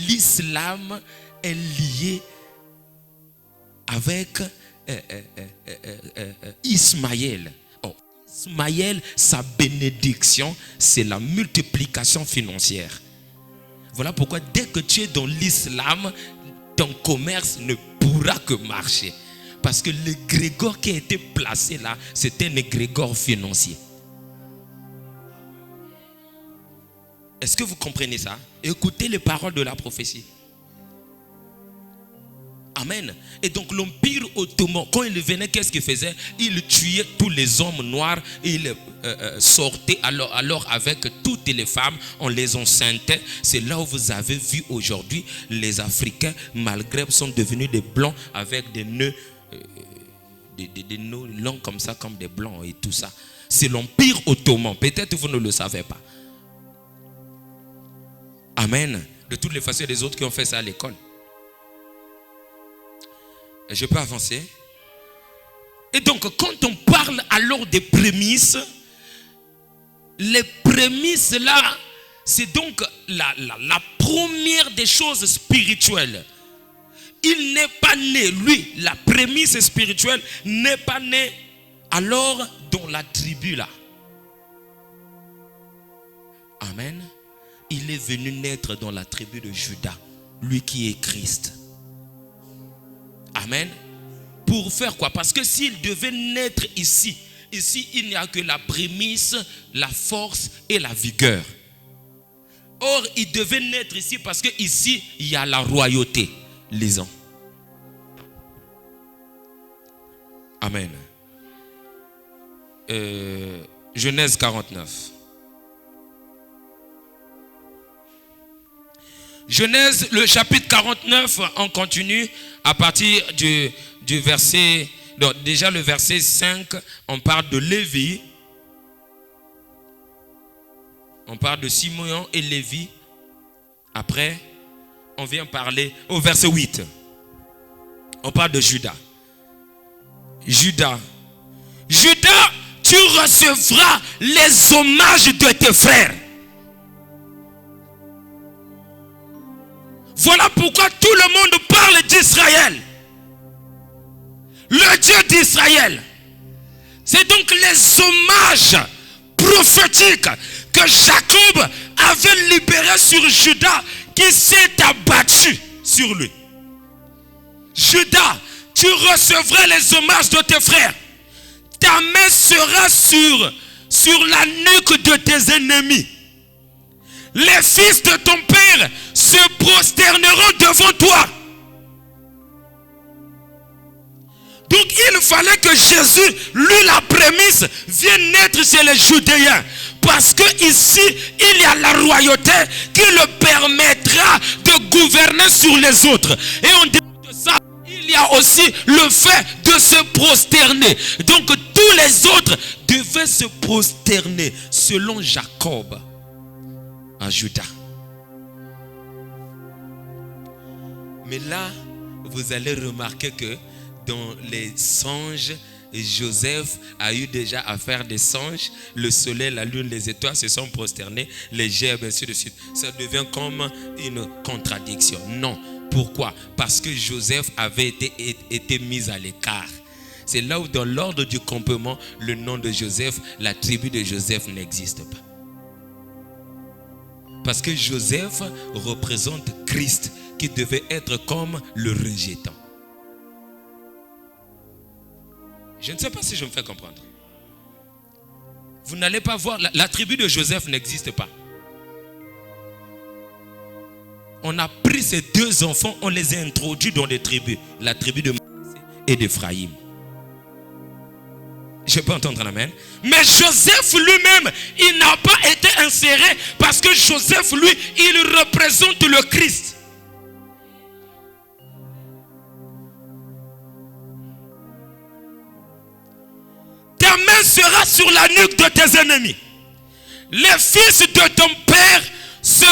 Speaker 2: L'islam est lié avec Ismaël. Ismaël, sa bénédiction, c'est la multiplication financière. Voilà pourquoi dès que tu es dans l'islam, ton commerce ne pourra que marcher. Parce que l'égrégore qui a été placé là, c'est un égrégore financier. Est-ce que vous comprenez ça? Écoutez les paroles de la prophétie. Amen. Et donc l'Empire ottoman, quand il venait, qu'est-ce qu'il faisait? Il tuait tous les hommes noirs. Il sortait alors avec toutes les femmes. On les enceintait. C'est là où vous avez vu aujourd'hui les Africains Maghreb sont devenus des blancs avec des nœuds, des nœuds longs comme ça, comme des blancs et tout ça. C'est l'Empire ottoman. Peut-être vous ne le savez pas. Amen. De toutes les façons, les autres qui ont fait ça à l'école. Je peux avancer. Et donc, quand on parle alors des prémices, les prémices là, c'est donc la première des choses spirituelles. Il n'est pas né, lui, la prémisse spirituelle n'est pas née alors dans la tribu là. Amen. Il est venu naître dans la tribu de Juda, lui qui est Christ. Amen. Pour faire quoi? Parce que s'il devait naître ici, il n'y a que la prémisse, la force et la vigueur. Or, il devait naître ici parce que ici, il y a la royauté. Lisons. Amen. Genèse 49. Genèse, le chapitre 49, on continue à partir du verset, donc déjà le verset 5, on parle de Lévi. On parle de Simeon et Lévi. Après, on vient parler au verset 8. On parle de Judas. Judas, tu recevras les hommages de tes frères. Voilà pourquoi tout le monde parle d'Israël. Le Dieu d'Israël. C'est donc les hommages prophétiques que Jacob avait libérés sur Judas qui s'est abattu sur lui. Judas, tu recevras les hommages de tes frères. Ta main sera sur la nuque de tes ennemis. Les fils de ton père se prosterneront devant toi. Donc il
Speaker 3: il fallait que Jésus, lui la prémisse, vienne naître chez les Judéens. Parce que ici, il y a la royauté qui le permettra de gouverner sur les autres. Et en dehors de ça, il y a aussi le fait de se prosterner. Donc tous les autres devaient se prosterner selon Jacob à Juda. Mais là, vous allez remarquer que dans les songes, Joseph a eu déjà à faire des songes. Le soleil, la lune, les étoiles se sont prosternés. Les gerbes, ainsi de suite. Ça devient comme une contradiction. Non. Pourquoi? Parce que Joseph avait été mis à l'écart. C'est là où dans l'ordre du complément, le nom de Joseph, la tribu de Joseph n'existe pas. Parce que Joseph représente Christ qui devait être comme le rejetant. Je ne sais pas si je me fais comprendre. Vous n'allez pas voir, la tribu de Joseph n'existe pas. On a pris ces deux enfants, on les a introduits dans des tribus. La tribu de Manassé et d'Éphraïm. Je peux entendre l'amen. Mais Joseph lui-même, il n'a pas été inséré parce que Joseph, lui, il représente le Christ. Ta main sera sur la nuque de tes ennemis. Les fils de ton père se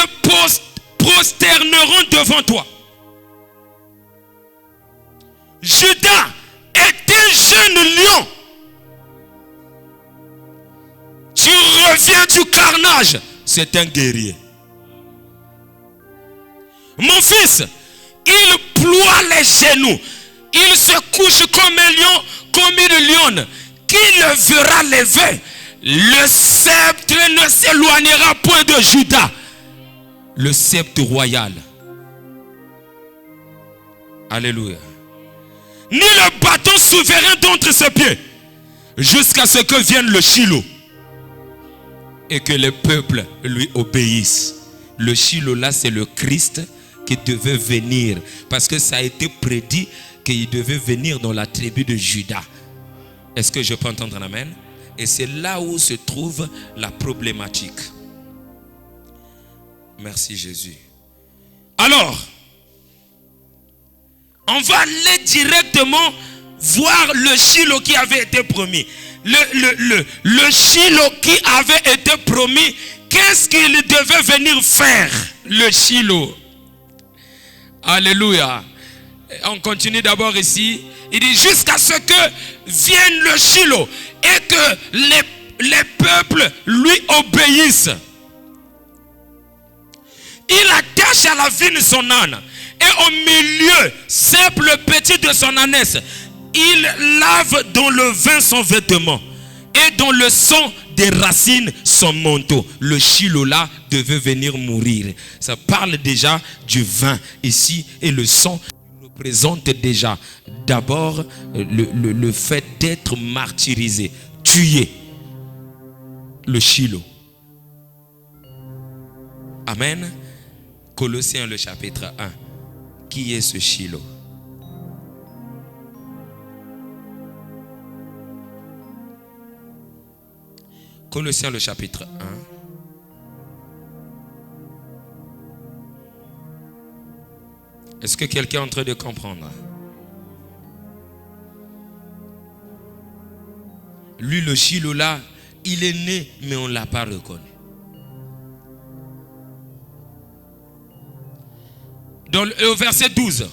Speaker 3: prosterneront devant toi. Judas est un jeune lion. Tu reviens du carnage. C'est un guerrier. Mon fils, il ploie les genoux. Il se couche comme un lion, comme une lionne. Qui le verra lever? Le sceptre ne s'éloignera point de Judas. Le sceptre royal. Alléluia. Ni le bâton souverain d'entre ses pieds. Jusqu'à ce que vienne le Shiloh. Et que les peuples lui obéissent. Le Shiloh là, c'est le Christ qui devait venir. Parce que ça a été prédit qu'il devait venir dans la tribu de Judas. Est-ce que je peux entendre un amen? Et c'est là où se trouve la problématique. Merci Jésus. Alors, on va aller directement voir le Shiloh qui avait été promis. Le Shiloh qui avait été promis, qu'est-ce qu'il devait venir faire, le Shiloh? Alléluia. On continue d'abord ici. Il dit jusqu'à ce que vienne le Shiloh et que les peuples lui obéissent. Il attache à la vigne son âne et au milieu cèpe le petit de son ânesse. Il lave dans le vin son vêtement et dans le sang des racines son manteau. Le Shiloh là devait venir mourir. Ça parle déjà du vin ici et le sang représente déjà d'abord le fait d'être martyrisé, tué. Le Shiloh. Amen. Colossiens le chapitre 1. Qui est ce Shiloh? Colossiens le chapitre 1. Est-ce que quelqu'un est en train de comprendre? Lui, le Shiloh là, il est né, mais on ne l'a pas reconnu. Dans le verset 12.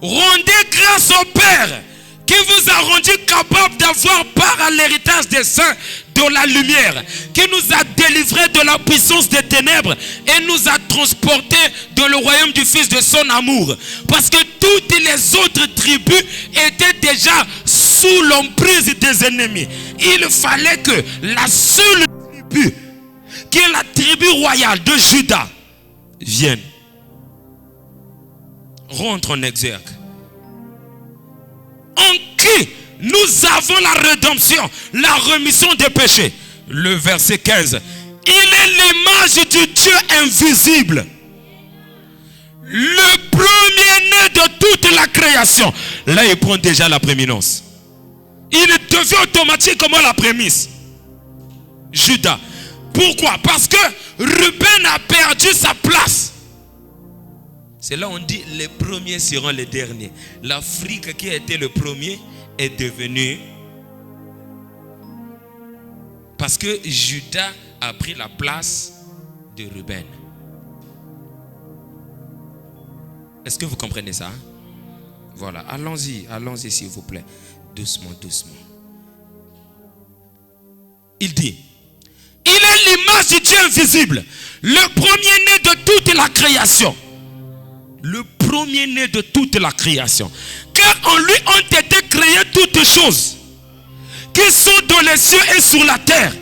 Speaker 3: Rendez grâce au Père qui vous a rendu capable d'avoir part à l'héritage des saints dans la lumière, qui nous a délivrés de la puissance des ténèbres et nous a transportés dans le royaume du Fils de son amour. Parce que toutes les autres tribus étaient déjà sous l'emprise des ennemis. Il fallait que la seule tribu, qui est la tribu royale de Juda, vienne, rentre en exergue. En qui nous avons la rédemption, la rémission des péchés. Le verset 15. Il est l'image du Dieu invisible. Le premier-né de toute la création. Là, il prend déjà la prééminence. il devient automatiquement la prémisse. Judas. Pourquoi? Parce que Ruben a perdu sa place. C'est là où on dit les premiers seront les derniers. L'Afrique qui a été le premier est devenue... Parce que Judas a pris la place de Ruben. Est-ce que vous comprenez ça? Voilà, allons-y s'il vous plaît. Doucement, doucement. Il dit, il est l'image du Dieu invisible, le premier-né de toute la création. Le premier-né de toute la création. Car en lui ont été créées toutes choses qui sont dans les cieux et sur la terre,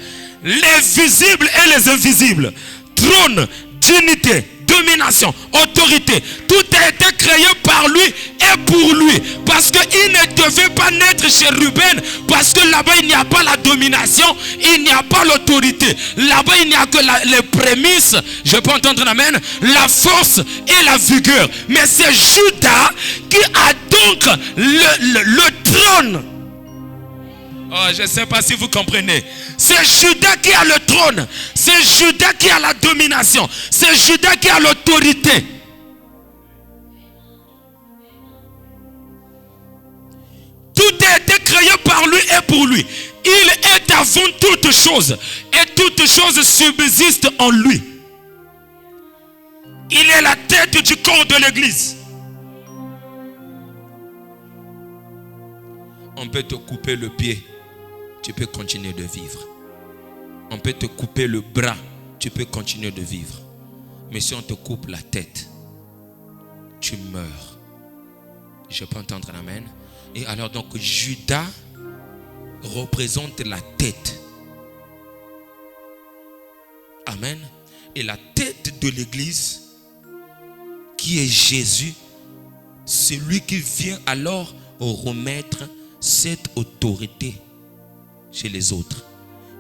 Speaker 3: les visibles et les invisibles, trône, dignité, domination, autorité, tout a été créé par lui et pour lui, parce qu'il ne devait pas naître chez Ruben, parce que là-bas il n'y a pas la domination, il n'y a pas l'autorité, là-bas il n'y a que les prémices, je peux entendre un amen, la force et la vigueur, mais c'est Judas qui a donc le trône. Oh, je ne sais pas si vous comprenez. C'est Judas qui a le trône. C'est Judas qui a la domination. C'est Judas qui a l'autorité. Tout a été créé par lui et pour lui. Il est avant toute chose. Et toute chose subsiste en lui. Il est la tête du corps de l'église. On peut te couper le pied. Tu peux continuer de vivre. On peut te couper le bras. Tu peux continuer de vivre. Mais si on te coupe la tête, tu meurs. Je peux entendre un amen. Et alors donc Judas représente la tête. Amen. Et la tête de l'église, qui est Jésus, c'est lui qui vient alors remettre cette autorité chez les autres.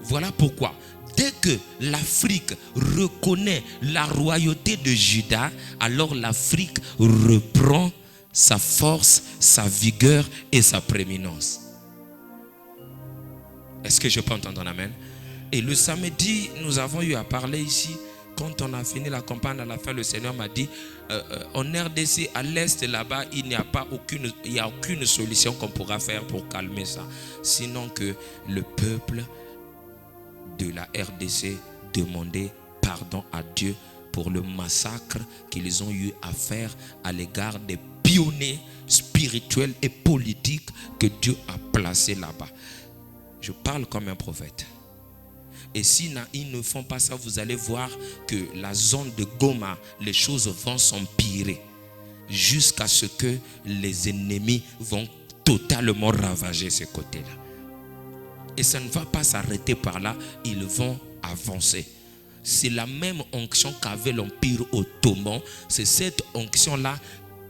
Speaker 3: Voilà pourquoi, dès que l'Afrique reconnaît la royauté de Judas, alors l'Afrique reprend sa force, sa vigueur et sa prééminence. Est-ce que je peux entendre un amen? Et le samedi, nous avons eu à parler ici. Quand on a fini la campagne, à la fin, le Seigneur m'a dit, en RDC, à l'est, là-bas, il n'y a aucune solution qu'on pourra faire pour calmer ça. Sinon que le peuple de la RDC demandait pardon à Dieu pour le massacre qu'ils ont eu à faire à l'égard des pionniers spirituels et politiques que Dieu a placés là-bas. Je parle comme un prophète. Et s'ils ne font pas ça, vous allez voir que la zone de Goma, les choses vont s'empirer jusqu'à ce que les ennemis vont totalement ravager ces côtés-là. Et ça ne va pas s'arrêter par là, ils vont avancer. C'est la même onction qu'avait l'Empire ottoman. C'est cette onction-là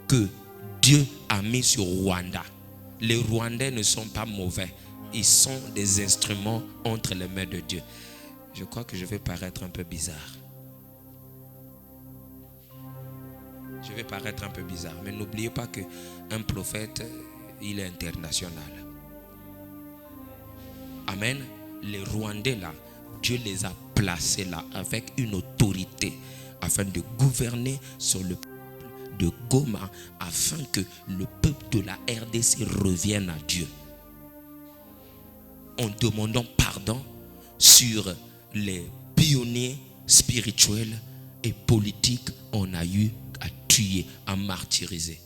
Speaker 3: que Dieu a mis sur Rwanda. Les Rwandais ne sont pas mauvais. Ils sont des instruments entre les mains de Dieu. Je crois que je vais paraître un peu bizarre. Je vais paraître un peu bizarre. Mais n'oubliez pas qu'un prophète, il est international. Amen. Les Rwandais là, Dieu les a placés là avec une autorité afin de gouverner sur le peuple de Goma, afin que le peuple de la RDC revienne à Dieu. En demandant pardon sur les pionniers spirituels et politiques on a eu à tuer, à martyriser,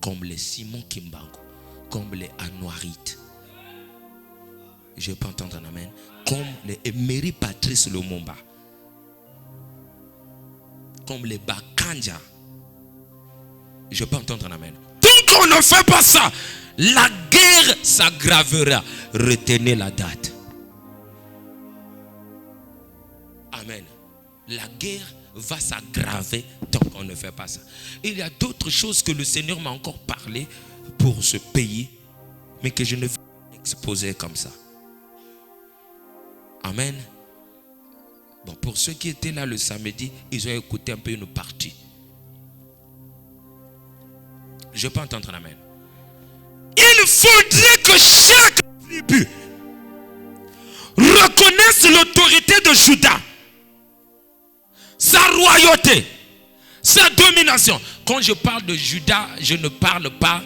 Speaker 3: comme les Simon Kimbangu, comme les Anouarites. Je peux entendre un amen. Comme les Emery Patrice Lumumba, comme les Bakanja. Je peux entendre un amen. Tant qu'on ne fait pas ça, la guerre s'aggravera. Retenez la date. Amen. La guerre va s'aggraver tant qu'on ne fait pas ça. Il y a d'autres choses que le Seigneur m'a encore parlé pour ce pays, mais que je ne vais pas exposer comme ça. Amen. Bon, pour ceux qui étaient là le samedi, ils ont écouté un peu une partie. Je peux entendre un amen. Il faudrait que chaque tribus reconnaissent l'autorité de Juda, sa royauté, sa domination. Quand je parle de Juda, je ne parle pas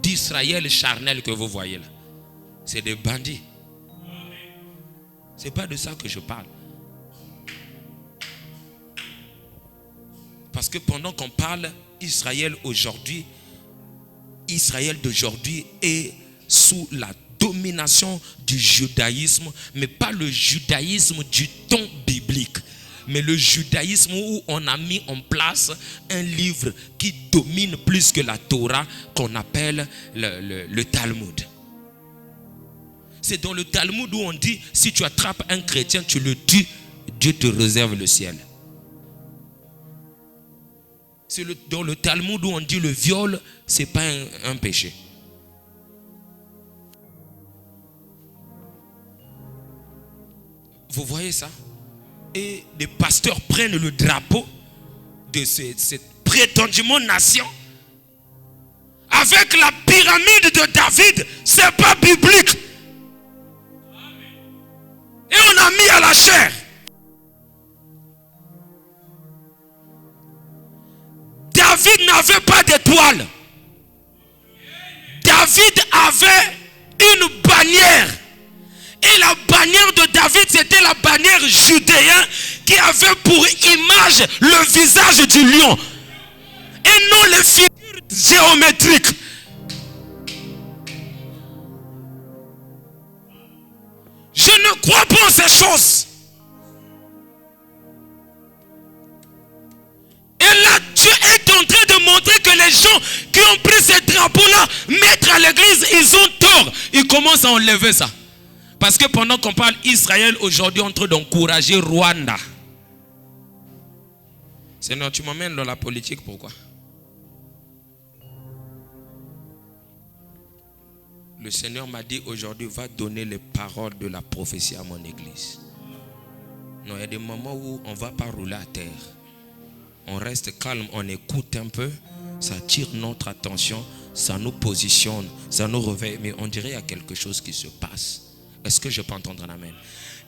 Speaker 3: d'Israël charnel que vous voyez là. C'est des bandits. C'est pas de ça que je parle. Parce que pendant qu'on parle Israël aujourd'hui, Israël d'aujourd'hui est sous la domination du judaïsme, mais pas le judaïsme du ton biblique, mais le judaïsme où on a mis en place un livre qui domine plus que la Torah, qu'on appelle le Talmud. C'est dans le Talmud où on dit, si tu attrapes un chrétien, tu le tues, Dieu te réserve le ciel. C'est dans le Talmud où on dit le viol, ce n'est pas un péché. Vous voyez ça? Et les pasteurs prennent le drapeau de cette prétendument nation avec la pyramide de David. Ce n'est pas biblique. Et on a mis à la chair. David n'avait pas d'étoile. David avait une bannière. Et la bannière de David, c'était la bannière judéenne qui avait pour image le visage du lion. Et non les figures géométriques. Je ne crois pas en ces choses. Et là, Dieu est en train de montrer que les gens qui ont pris ces drapeaux-là, mettre à l'église, ils ont tort. Ils commencent à enlever ça. Parce que pendant qu'on parle Israël, aujourd'hui, on est en train d'encourager Rwanda. Seigneur, tu m'emmènes dans la politique, pourquoi? Le Seigneur m'a dit aujourd'hui, va donner les paroles de la prophétie à mon église. Non, il y a des moments où on ne va pas rouler à terre. On reste calme, on écoute un peu, ça attire notre attention, ça nous positionne, ça nous réveille. Mais on dirait qu'il y a quelque chose qui se passe. Est-ce que je peux entendre un amen?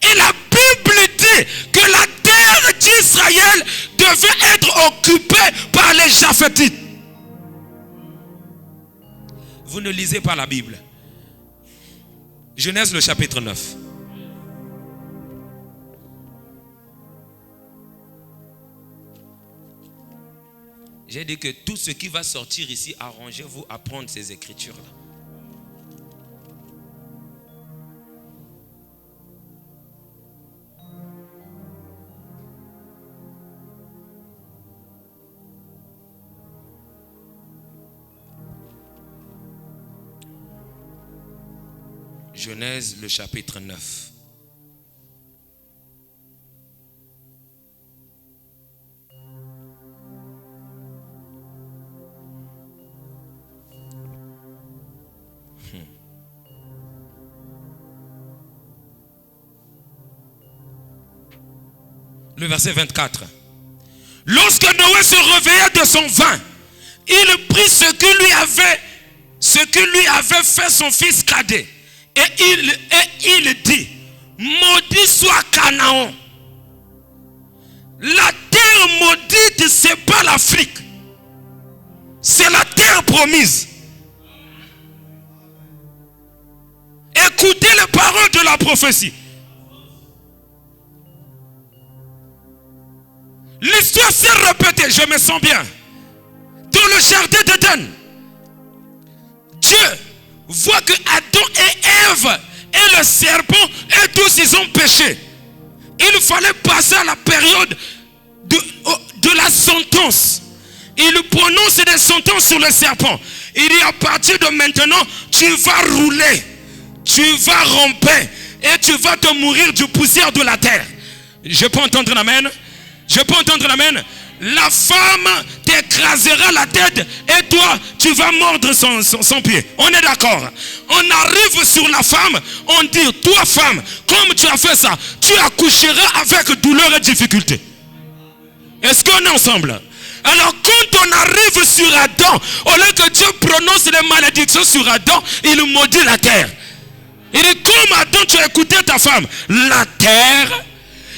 Speaker 3: Et la Bible dit que la terre d'Israël devait être occupée par les Japhétites. Vous ne lisez pas la Bible. Genèse le chapitre 9. J'ai dit que tout ce qui va sortir ici, arrangez-vous à prendre ces écritures-là. Genèse le chapitre 9. Le verset 24. Lorsque Noé se réveilla de son vin, il prit ce que lui avait fait son fils cadet. Et il dit, maudit soit Canaan. La terre maudite, ce n'est pas l'Afrique. C'est la terre promise. Écoutez les paroles de la prophétie. L'histoire s'est répétée, je me sens bien. Dans le jardin d'Éden, Dieu voit que Adam et Ève et le serpent et tous ils ont péché. Il fallait passer à la période de la sentence. Il prononce des sentences sur le serpent. Il dit à partir de maintenant, tu vas rouler, tu vas ramper et tu vas te mourir du poussière de la terre. Je peux entendre un amen? Je peux entendre un amen? La femme t'écrasera la tête et toi, tu vas mordre son pied. On est d'accord? On arrive sur la femme, on dit, toi femme, comme tu as fait ça, tu accoucheras avec douleur et difficulté. Est-ce qu'on est ensemble? Alors quand on arrive sur Adam, au lieu que Dieu prononce les malédictions sur Adam, il maudit la terre. Il dit, comme Adam, tu as écouté ta femme. La terre,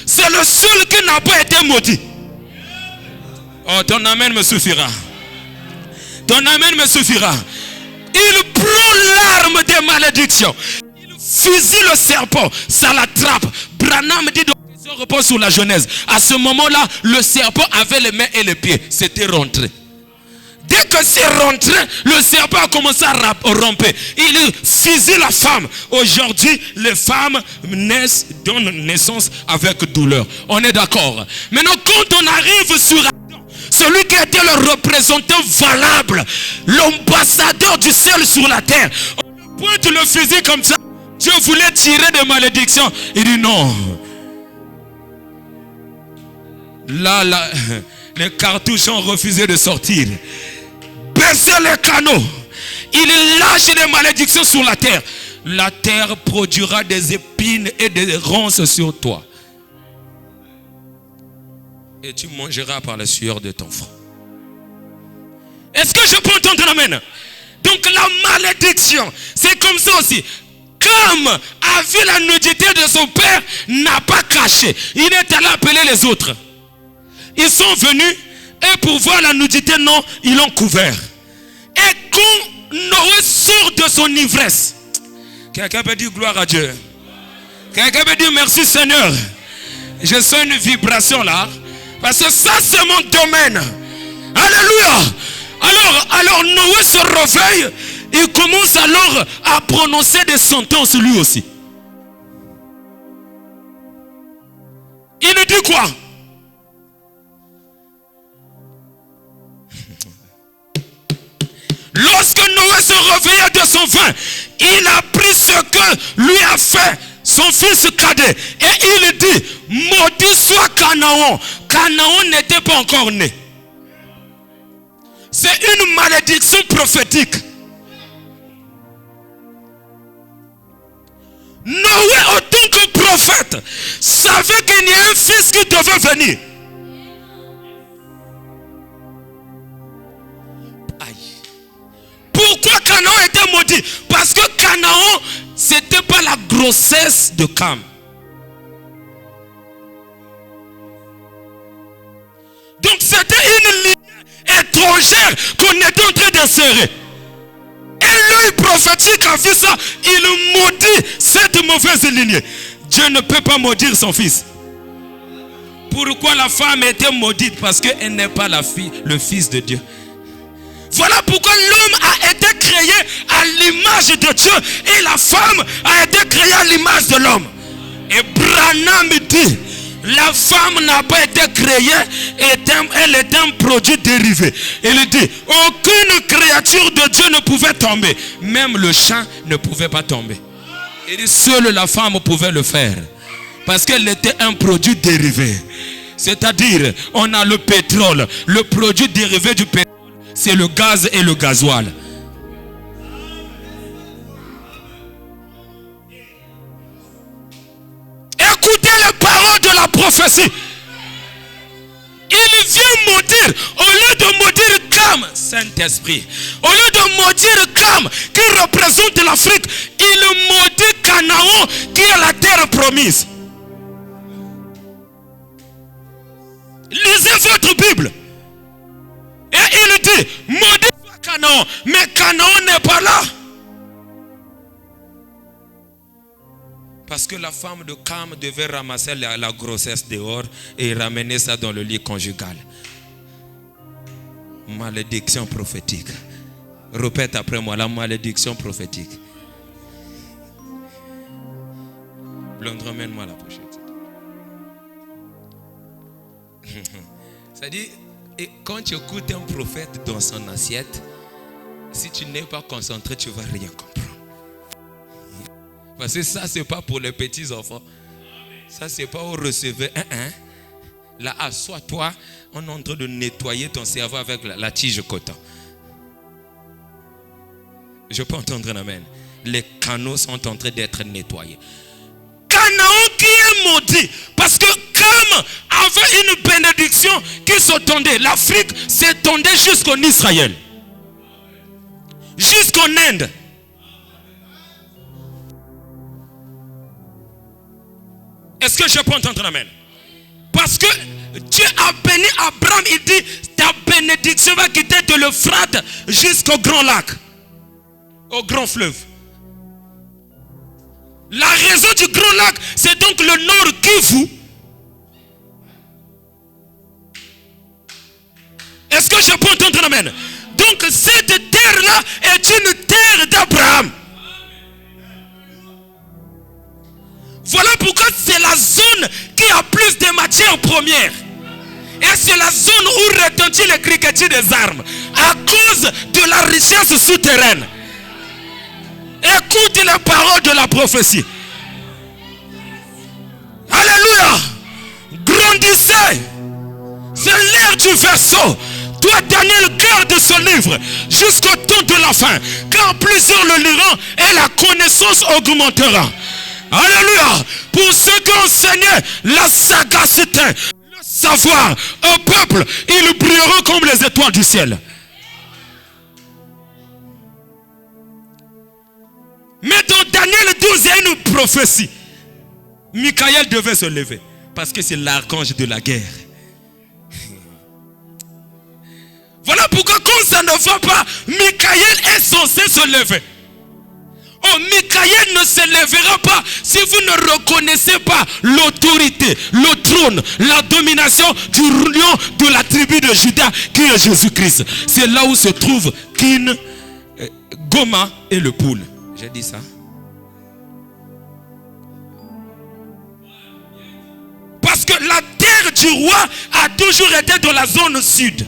Speaker 3: c'est le seul qui n'a pas été maudit. Oh, ton amen me suffira. Ton amen me suffira. Il prend l'arme des malédictions. Il fusille le serpent. Ça l'attrape. Branham dit donc, il se repose sur la Genèse. À ce moment-là, le serpent avait les mains et les pieds. C'était rentré. Dès que c'est rentré, le serpent a commencé à ramper. Il fusille la femme. Aujourd'hui, les femmes donnent naissance avec douleur. On est d'accord. Maintenant, quand on arrive sur Adam, celui qui était le représentant valable, l'ambassadeur du ciel sur la terre, on pointe le fusil comme ça. Dieu voulait tirer des malédictions. Il dit non. Là, les cartouches ont refusé de sortir. Baissez les canaux. Il lâche des malédictions sur la terre. La terre produira des épines et des ronces sur toi. Et tu mangeras par la sueur de ton front. Est-ce que je peux entendre amen? Donc la malédiction, c'est comme ça aussi. Comme a vu la nudité de son père, n'a pas caché. Il est allé appeler les autres. Ils sont venus et pour voir la nudité, non, ils l'ont couvert. Et quand Noé sort de son ivresse, quelqu'un peut dire gloire à Dieu. Quelqu'un peut dire merci Seigneur. Je sens une vibration là. Parce que ça c'est mon domaine. Alléluia. Alors Noé se réveille. Il commence alors à prononcer des sentences lui aussi. Il nous dit quoi? Lorsque Noé se réveilla de son vin, il a pris ce que lui a fait son fils cadet. Et il dit, maudit soit Canaan. Canaan n'était pas encore né. C'est une malédiction prophétique. Noé, en tant que prophète, savait qu'il y a un fils qui devait venir. Pourquoi Canaan était maudit? Parce que Canaan, c'était pas la grossesse de Cam. Donc c'était une lignée étrangère qu'on était en train d'insérer. Et l'œil prophétique a vu ça, il maudit cette mauvaise lignée. Dieu ne peut pas maudire son fils. Pourquoi la femme était maudite? Parce qu'elle n'est pas le fils de Dieu. Voilà pourquoi l'homme a été créé à l'image de Dieu et la femme a été créée à l'image de l'homme. Et Branham dit, la femme n'a pas été créée, elle est un produit dérivé. Il dit, aucune créature de Dieu ne pouvait tomber. Même le champ ne pouvait pas tomber. Il dit, seule la femme pouvait le faire. Parce qu'elle était un produit dérivé. C'est-à-dire, on a le pétrole, le produit dérivé du pétrole. C'est le gaz et le gasoil. Écoutez les paroles de la prophétie. Il vient maudire, au lieu de maudire Cam, Saint-Esprit, au lieu de maudire Cam, qui représente l'Afrique, il maudit Canaan, qui est la terre promise. Lisez votre Bible. Et il dit, maudit soit Canaan, mais Canaan n'est pas là. Parce que la femme de Cam devait ramasser la grossesse dehors et ramener ça dans le lit conjugal. Malédiction prophétique. Répète après moi, la malédiction prophétique. Blonde, ramène-moi la pochette. C'est-à-dire, et quand tu écoutes un prophète dans son assiette, si tu n'es pas concentré, tu ne vas rien comprendre. Parce que ça, ce n'est pas pour les petits enfants. Ça, ce n'est pas au recevoir. Là, assois-toi, on est en train de nettoyer ton cerveau avec la tige coton. Je peux entendre un amen. Les canaux sont en train d'être nettoyés. Canaan qui est maudit, parce que comme avait une bénédiction qui s'étendait, l'Afrique s'étendait jusqu'en Israël, jusqu'en Inde. Est-ce que je peux entendre un amen? Parce que Dieu a béni Abraham, il dit, ta bénédiction va quitter de l'Euphrate jusqu'au grand lac, au grand fleuve. La raison du grand lac, c'est donc le nord Kivu. Est-ce que je peux entendre un amen? Donc cette terre-là est une terre d'Abraham. Voilà pourquoi c'est la zone qui a plus de matières premières. Et c'est la zone où retentit le criquetis des armes. À cause de la richesse souterraine. Écoute les paroles de la prophétie. Alléluia. Grandissez. C'est l'ère du verseau. Toi, Daniel, garde ce livre jusqu'au temps de la fin. Car plusieurs le liront et la connaissance augmentera. Alléluia. Pour ceux qui ont enseigné la sagacité, le savoir au peuple, ils brilleront comme les étoiles du ciel. Mais dans Daniel 12, il y a une prophétie. Michael devait se lever parce que c'est l'archange de la guerre. Voilà pourquoi quand ça ne va pas, Michael est censé se lever. Oh, Michael ne se lèvera pas si vous ne reconnaissez pas l'autorité, le trône, la domination du lion de la tribu de Juda qui est Jésus-Christ. C'est là où se trouve Kin, Goma et le poule. J'ai dit ça. Parce que la terre du roi a toujours été dans la zone sud.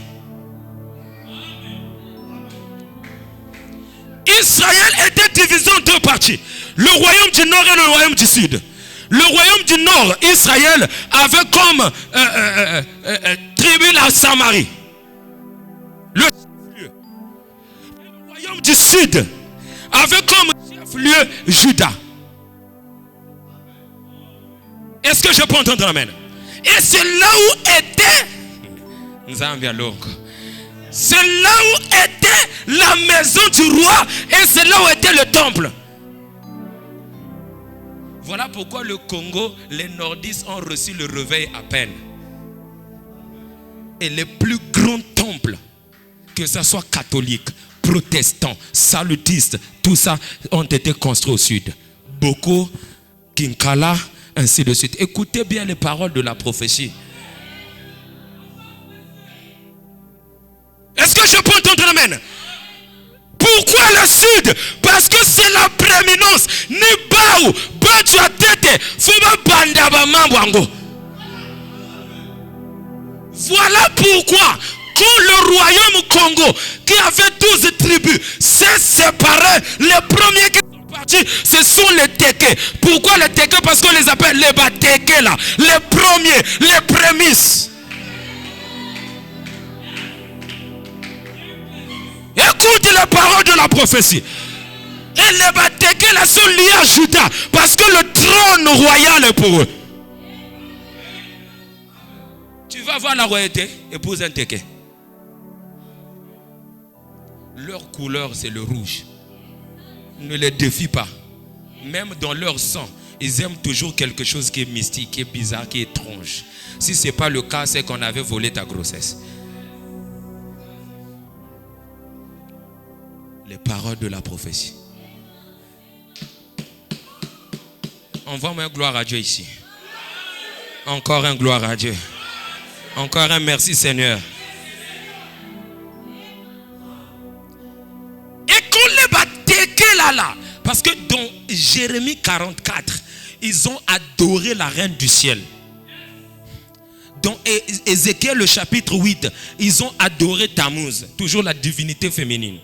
Speaker 3: Israël était divisé en deux parties. Le royaume du nord et le royaume du sud. Le royaume du nord, Israël, avait comme tribu la Samarie. Le chef-lieu. Le royaume du sud avait comme chef-lieu Juda. Est-ce que je peux entendre amen? Et c'est là où était c'est là où était la maison du roi et c'est là où était le temple. Voilà pourquoi le Congo, les nordistes ont reçu le réveil à peine. Et les plus grands temples, que ce soit catholiques, protestants, salutistes, tout ça ont été construits au sud. Boko, Kinkala, ainsi de suite. Écoutez bien les paroles de la prophétie. Est-ce que je peux entendre amen? Pourquoi le sud? Parce que c'est la prééminence. Nibaou, Bantua Tete, Fuba Bandaba Mambwango. Voilà pourquoi, quand le royaume Congo, qui avait 12 tribus, s'est séparé, les premiers qui sont partis, ce sont les Teke. Pourquoi les Teke? Parce qu'on les appelle les Bateke là. Les premiers, les prémices. Écoute les paroles de la prophétie. Et les Bateke là sont liés à Juda. Parce que le trône royal est pour eux. Tu vas voir la royauté, épouse un Teke. Leur couleur c'est le rouge. Ne les défie pas. Même dans leur sang, ils aiment toujours quelque chose qui est mystique, qui est bizarre, qui est étrange. Si ce n'est pas le cas, c'est qu'on avait volé ta grossesse. Les paroles de la prophétie. Envoie-moi une gloire à Dieu ici. Encore un gloire à Dieu. Encore un merci Seigneur. Et qu'on les batteke là. Parce que dans Jérémie 44, ils ont adoré la reine du ciel. Dans Ézéchiel le chapitre 8, ils ont adoré Tammuz, toujours la divinité féminine.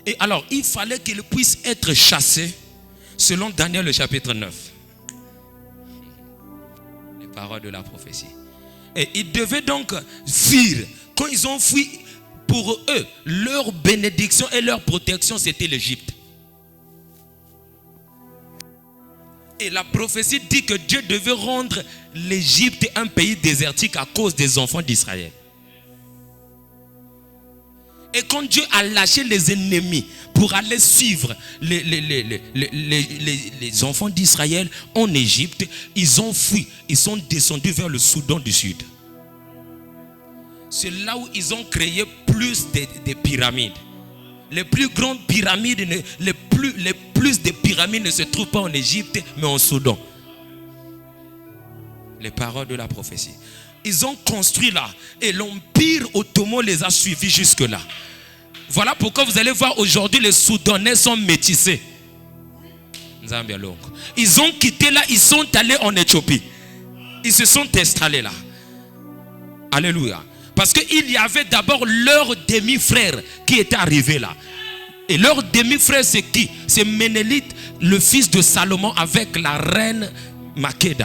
Speaker 3: Et alors, il fallait qu'ils puissent être chassés selon Daniel le chapitre 9. Les paroles de la prophétie. Et ils devaient donc fuir. Quand ils ont fui, pour eux, leur bénédiction et leur protection, c'était l'Égypte. Et la prophétie dit que Dieu devait rendre l'Égypte un pays désertique à cause des enfants d'Israël. Et quand Dieu a lâché les ennemis pour aller suivre les enfants d'Israël en Égypte, ils ont fui. Ils sont descendus vers le Soudan du Sud. C'est là où ils ont créé plus de pyramides. Les plus grandes pyramides, les plus de pyramides ne se trouvent pas en Égypte, mais en Soudan. Les paroles de la prophétie. Ils ont construit là. Et l'Empire ottoman les a suivis jusque-là. Voilà pourquoi vous allez voir aujourd'hui les Soudanais sont métissés. Ils ont quitté là, ils sont allés en Éthiopie. Ils se sont installés là. Alléluia. Parce qu'il y avait d'abord leur demi-frère qui était arrivé là. Et leur demi-frère c'est qui? C'est Ménélite, le fils de Salomon avec la reine Makeda.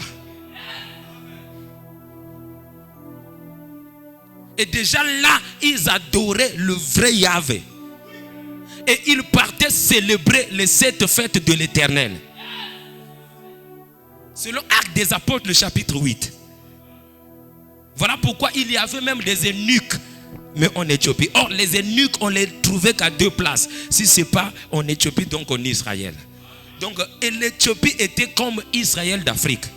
Speaker 3: Et déjà là, ils adoraient le vrai Yahvé. Et ils partaient célébrer les 7 fêtes de l'Éternel. Selon Actes des Apôtres, le chapitre 8. Voilà pourquoi il y avait même des eunuques, mais en Éthiopie. Or, les eunuques, on les trouvait qu'à 2 places. Si ce n'est pas en Éthiopie, donc en Israël. Donc, l'Éthiopie était comme Israël d'Afrique.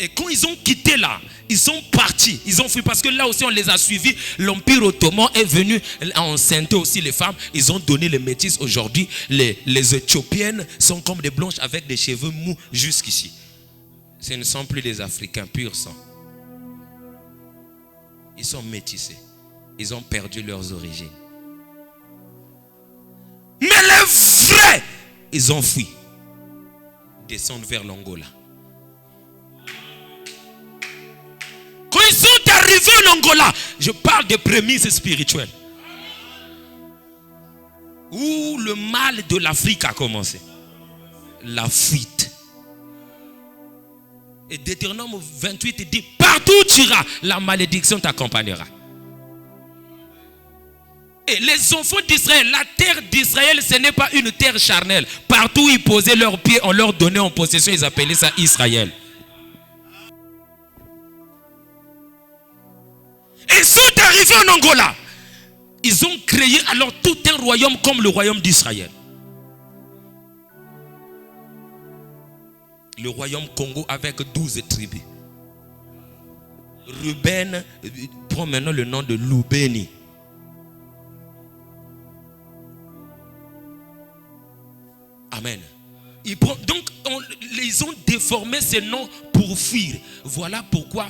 Speaker 3: Et quand ils ont quitté là, ils sont partis, ils ont fui parce que là aussi on les a suivis. L'Empire ottoman est venu enceinter aussi les femmes. Ils ont donné les métis. Aujourd'hui, les Éthiopiennes sont comme des blanches avec des cheveux mous jusqu'ici. Ce ne sont plus des Africains pur sang. Ils sont métissés. Ils ont perdu leurs origines. Mais les vrais, ils ont fui. Descendent vers l'Angola. Quand ils sont arrivés en Angola, je parle des prémices spirituelles. Où le mal de l'Afrique a commencé. La fuite. Et Deutéronome 28 dit, partout où tu iras, la malédiction t'accompagnera. Et les enfants d'Israël, la terre d'Israël, ce n'est pas une terre charnelle. Partout où ils posaient leurs pieds, on leur donnait en possession, ils appelaient ça Israël. Ils sont arrivés en Angola. Ils ont créé alors tout un royaume comme le royaume d'Israël. Le royaume Congo avec 12 tribus. Ruben prend maintenant le nom de Loubeni. Amen. Donc, ils ont déformé ces noms pour fuir. Voilà pourquoi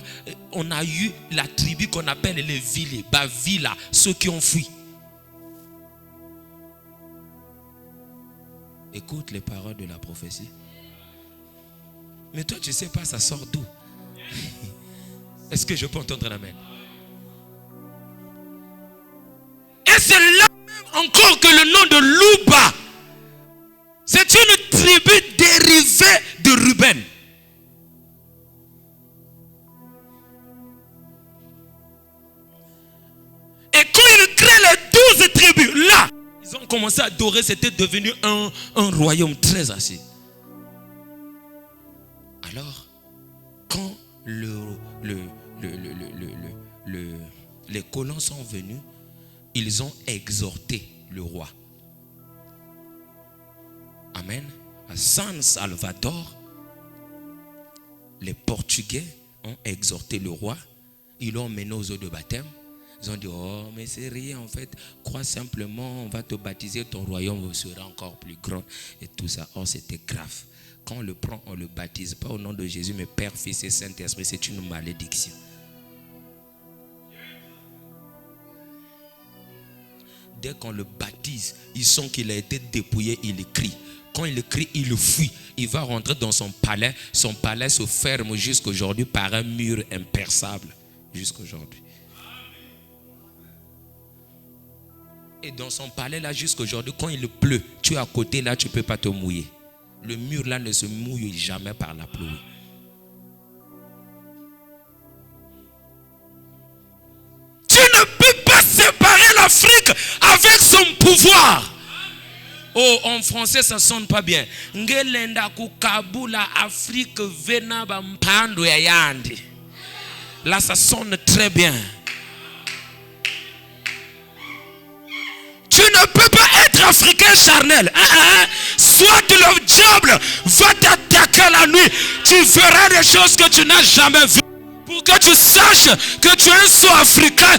Speaker 3: on a eu la tribu qu'on appelle les villes, Bavila, ceux qui ont fui. Écoute les paroles de la prophétie. Mais toi, tu ne sais pas, ça sort d'où? Est-ce que je peux entendre un amen? Et c'est là même encore que le nom de Louba, c'est une tribu dérivée de Ruben. Et quand ils créent les 12 tribus, là, ils ont commencé à adorer, c'était devenu un royaume très assis. Alors, quand les colons sont venus, ils ont exhorté le roi. Amen. À San Salvador, les Portugais ont exhorté le roi. Ils l'ont mené aux eaux de baptême. Ils ont dit, oh, mais c'est rien en fait. Crois simplement, on va te baptiser, ton royaume sera encore plus grand. Et tout ça. Oh, c'était grave. Quand on le prend, on ne le baptise pas au nom de Jésus, mais Père, Fils et Saint-Esprit. C'est une malédiction. Dès qu'on le baptise, ils sent qu'il a été dépouillé, il crie. Quand il crie, il fuit. Il va rentrer dans son palais. Son palais se ferme jusqu'aujourd'hui par un mur imperçable. Jusqu'aujourd'hui. Et dans son palais là jusqu'aujourd'hui, quand il pleut, tu es à côté là, tu ne peux pas te mouiller. Le mur là ne se mouille jamais par la pluie. Tu ne peux pas séparer l'Afrique avec son pouvoir. Oh, en français ça sonne pas bien. Ngelenda kukabula Afrique vena bampando ya yandi. Là, ça sonne très bien. Tu ne peux pas être africain charnel. Soit le diable va t'attaquer la nuit. Tu feras des choses que tu n'as jamais vues. Pour que tu saches que tu es un saut africain.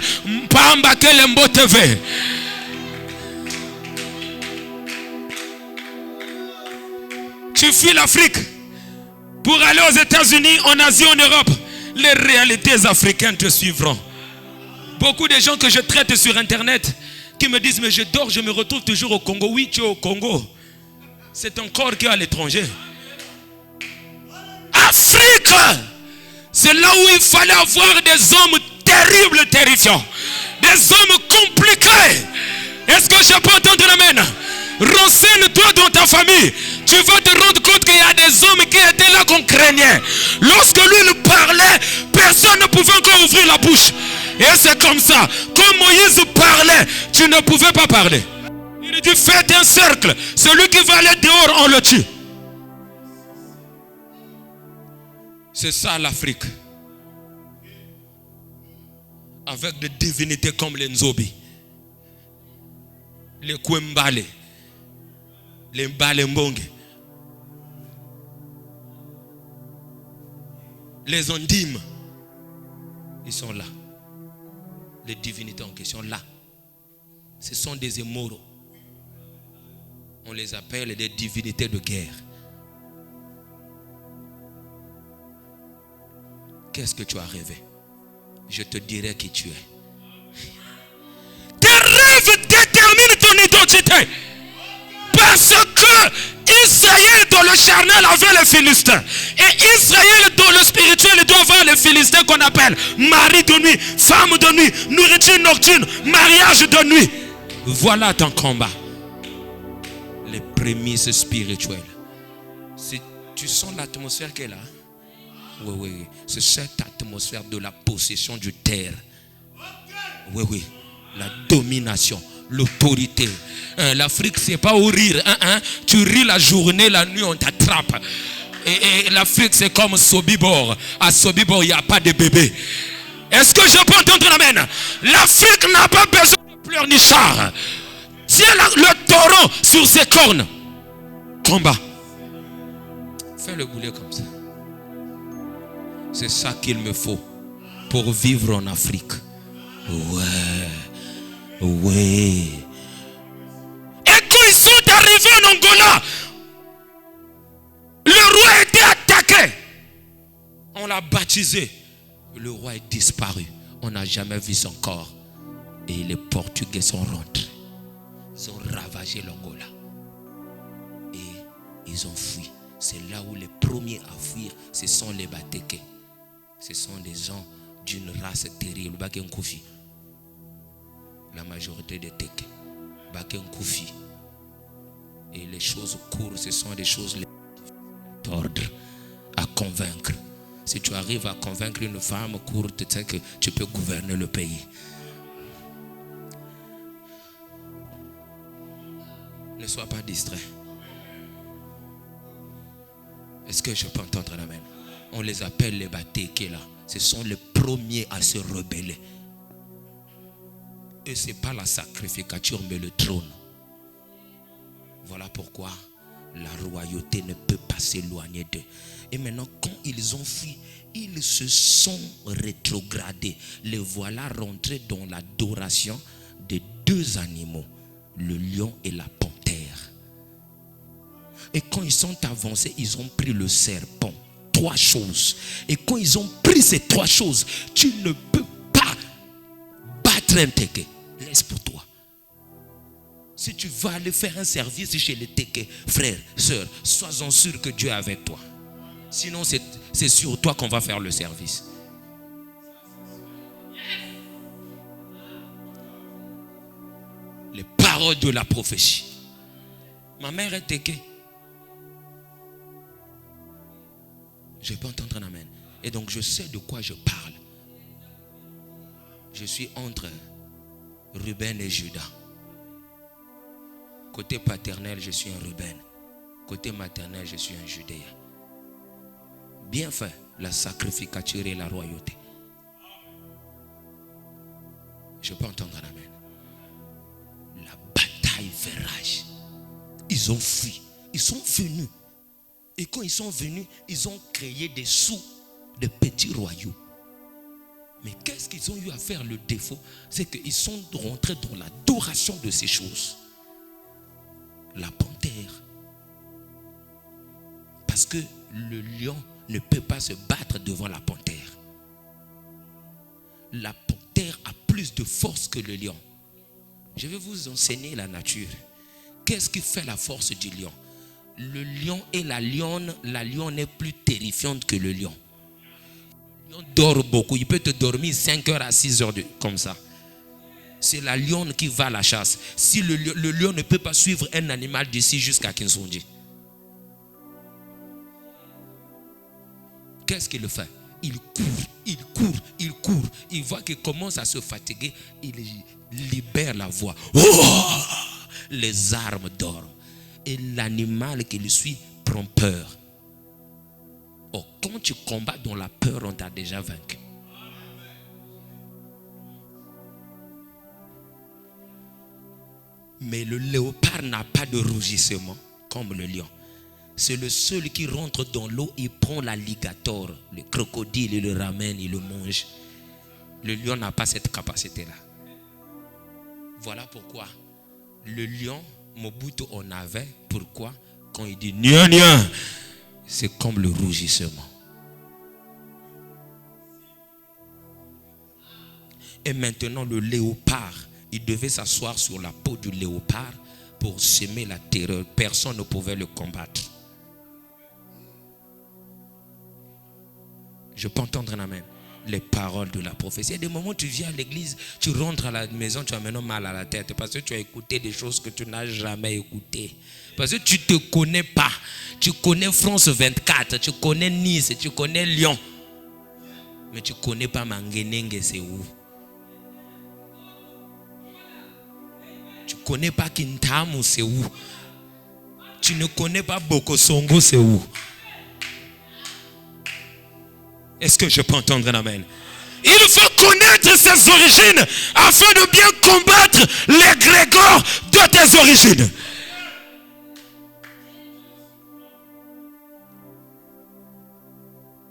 Speaker 3: Tu fuis l'Afrique pour aller aux États-Unis, en Asie, en Europe. Les réalités africaines te suivront. Beaucoup de gens que je traite sur Internet qui me disent, mais je dors, je me retrouve toujours au Congo. Oui, tu es au Congo. C'est ton corps qui est à l'étranger. Afrique, c'est là où il fallait avoir des hommes terribles, terrifiants. Des hommes compliqués. Est-ce que je peux entendre l'amen? Renseigne-toi dans ta famille. Tu vas te rendre compte qu'il y a des hommes qui étaient là qu'on craignait. Lorsque lui il parlait, personne ne pouvait encore ouvrir la bouche. Et c'est comme ça. Quand Moïse parlait, tu ne pouvais pas parler. Il dit, faites un cercle. Celui qui va aller dehors, on le tue. C'est ça l'Afrique. Avec des divinités comme les Nzobi, les Kwembale, les Mbalembonge, les Ondim. Ils sont là. Les divinités en question là. Ce sont des émoros. On les appelle des divinités de guerre. Qu'est-ce que tu as rêvé? Je te dirai qui tu es. Tes rêves déterminent ton identité. Parce que Israël dans le charnel avait les Philistins. Et Israël dans le spirituel il doit avoir les Philistins qu'on appelle mari de nuit, femme de nuit, nourriture nocturne, mariage de nuit. Voilà ton combat. Les prémices spirituelles. Si tu sens l'atmosphère qui est là. Oui. C'est cette atmosphère de la possession du terre. Oui. La domination, l'autorité. L'Afrique, c'est pas au rire. Tu ris la journée, la nuit, on t'attrape. Et l'Afrique, c'est comme Sobibor. À Sobibor, il n'y a pas de bébé. Est-ce que je peux entendre l'amen? L'Afrique n'a pas besoin de pleurnichard. Tiens le taureau sur ses cornes. Combat. Fais le boulet comme ça. C'est ça qu'il me faut pour vivre en Afrique. Ouais. Et quand ils sont arrivés en Angola, le roi était attaqué. On l'a baptisé. Le roi est disparu. On n'a jamais vu son corps. Et les Portugais sont rentrés. Ils ont ravagé l'Angola. Et ils ont fui. C'est là où les premiers à fuir, ce sont les Batéké. Ce sont des gens d'une race terrible. Baken Koufi. La majorité des Téké. Baken Koufi. Et les choses courent, ce sont des choses d'ordre à convaincre. Si tu arrives à convaincre une femme courte, tu sais que tu peux gouverner le pays. Ne sois pas distrait. Est-ce que je peux entendre l'amen? On les appelle les Batéké là. Ce sont les premiers à se rebeller. Et ce n'est pas la sacrificature mais le trône. Voilà pourquoi la royauté ne peut pas s'éloigner d'eux. Et maintenant quand ils ont fui, ils se sont rétrogradés. Les voilà rentrés dans l'adoration des deux animaux, le lion et la panthère. Et quand ils sont avancés, ils ont pris le serpent. 3 choses. Et quand ils ont pris ces 3 choses, tu ne peux pas battre un Téké. Laisse pour toi. Si tu vas aller faire un service chez les Téké, frère, sœur, sois-en sûr que Dieu est avec toi. Sinon, c'est sur toi qu'on va faire le service. Les paroles de la prophétie. Ma mère est Téké. Je peux entendre un amen. Et donc je sais de quoi je parle. Je suis entre Ruben et Judas. Côté paternel, je suis un Ruben. Côté maternel, je suis un Judéen. Bien fait, la sacrificature et la royauté. Je peux entendre un amen. La bataille fait rage. Ils ont fui. Ils sont venus. Et quand ils sont venus, ils ont créé des des petits royaumes. Mais qu'est-ce qu'ils ont eu à faire? Le défaut, c'est qu'ils sont rentrés dans l'adoration de ces choses. La panthère. Parce que le lion ne peut pas se battre devant la panthère. La panthère a plus de force que le lion. Je vais vous enseigner la nature. Qu'est-ce qui fait la force du lion? Le lion et la lionne est plus terrifiante que le lion. Le lion dort beaucoup. Il peut te dormir 5 heures à 6 heures comme ça. C'est la lionne qui va à la chasse. Si le lion ne peut pas suivre un animal d'ici jusqu'à Kinsundi. Qu'est-ce qu'il fait? Il court. Il voit qu'il commence à se fatiguer. Il libère la voix. Oh! Les armes dorment. Et l'animal qui le suit prend peur. Oh, quand tu combats dans la peur, on t'a déjà vaincu. Mais le léopard n'a pas de rougissement comme le lion. C'est le seul qui rentre dans l'eau, il prend l'alligator, le crocodile, il le ramène, il le mange. Le lion n'a pas cette capacité-là. Voilà pourquoi le lion, Mobutu en avait. Pourquoi? Quand il dit nia nia, c'est comme le rougissement. Et maintenant le léopard, il devait s'asseoir sur la peau du léopard pour semer la terreur. Personne ne pouvait le combattre. Je peux entendre un amen. Les paroles de la prophétie. Il y a des moments où tu viens à l'église, tu rentres à la maison, tu as maintenant mal à la tête parce que tu as écouté des choses que tu n'as jamais écoutées. Parce que tu ne te connais pas. Tu connais France 24, tu connais Nice, tu connais Lyon. Mais tu ne connais pas Mangenenge, c'est où? Tu ne connais pas Kintamu, c'est où? Tu ne connais pas Bokosongo, c'est où? Est-ce que je peux entendre un amen? Il faut connaître ses origines afin de bien combattre les grégores de tes origines.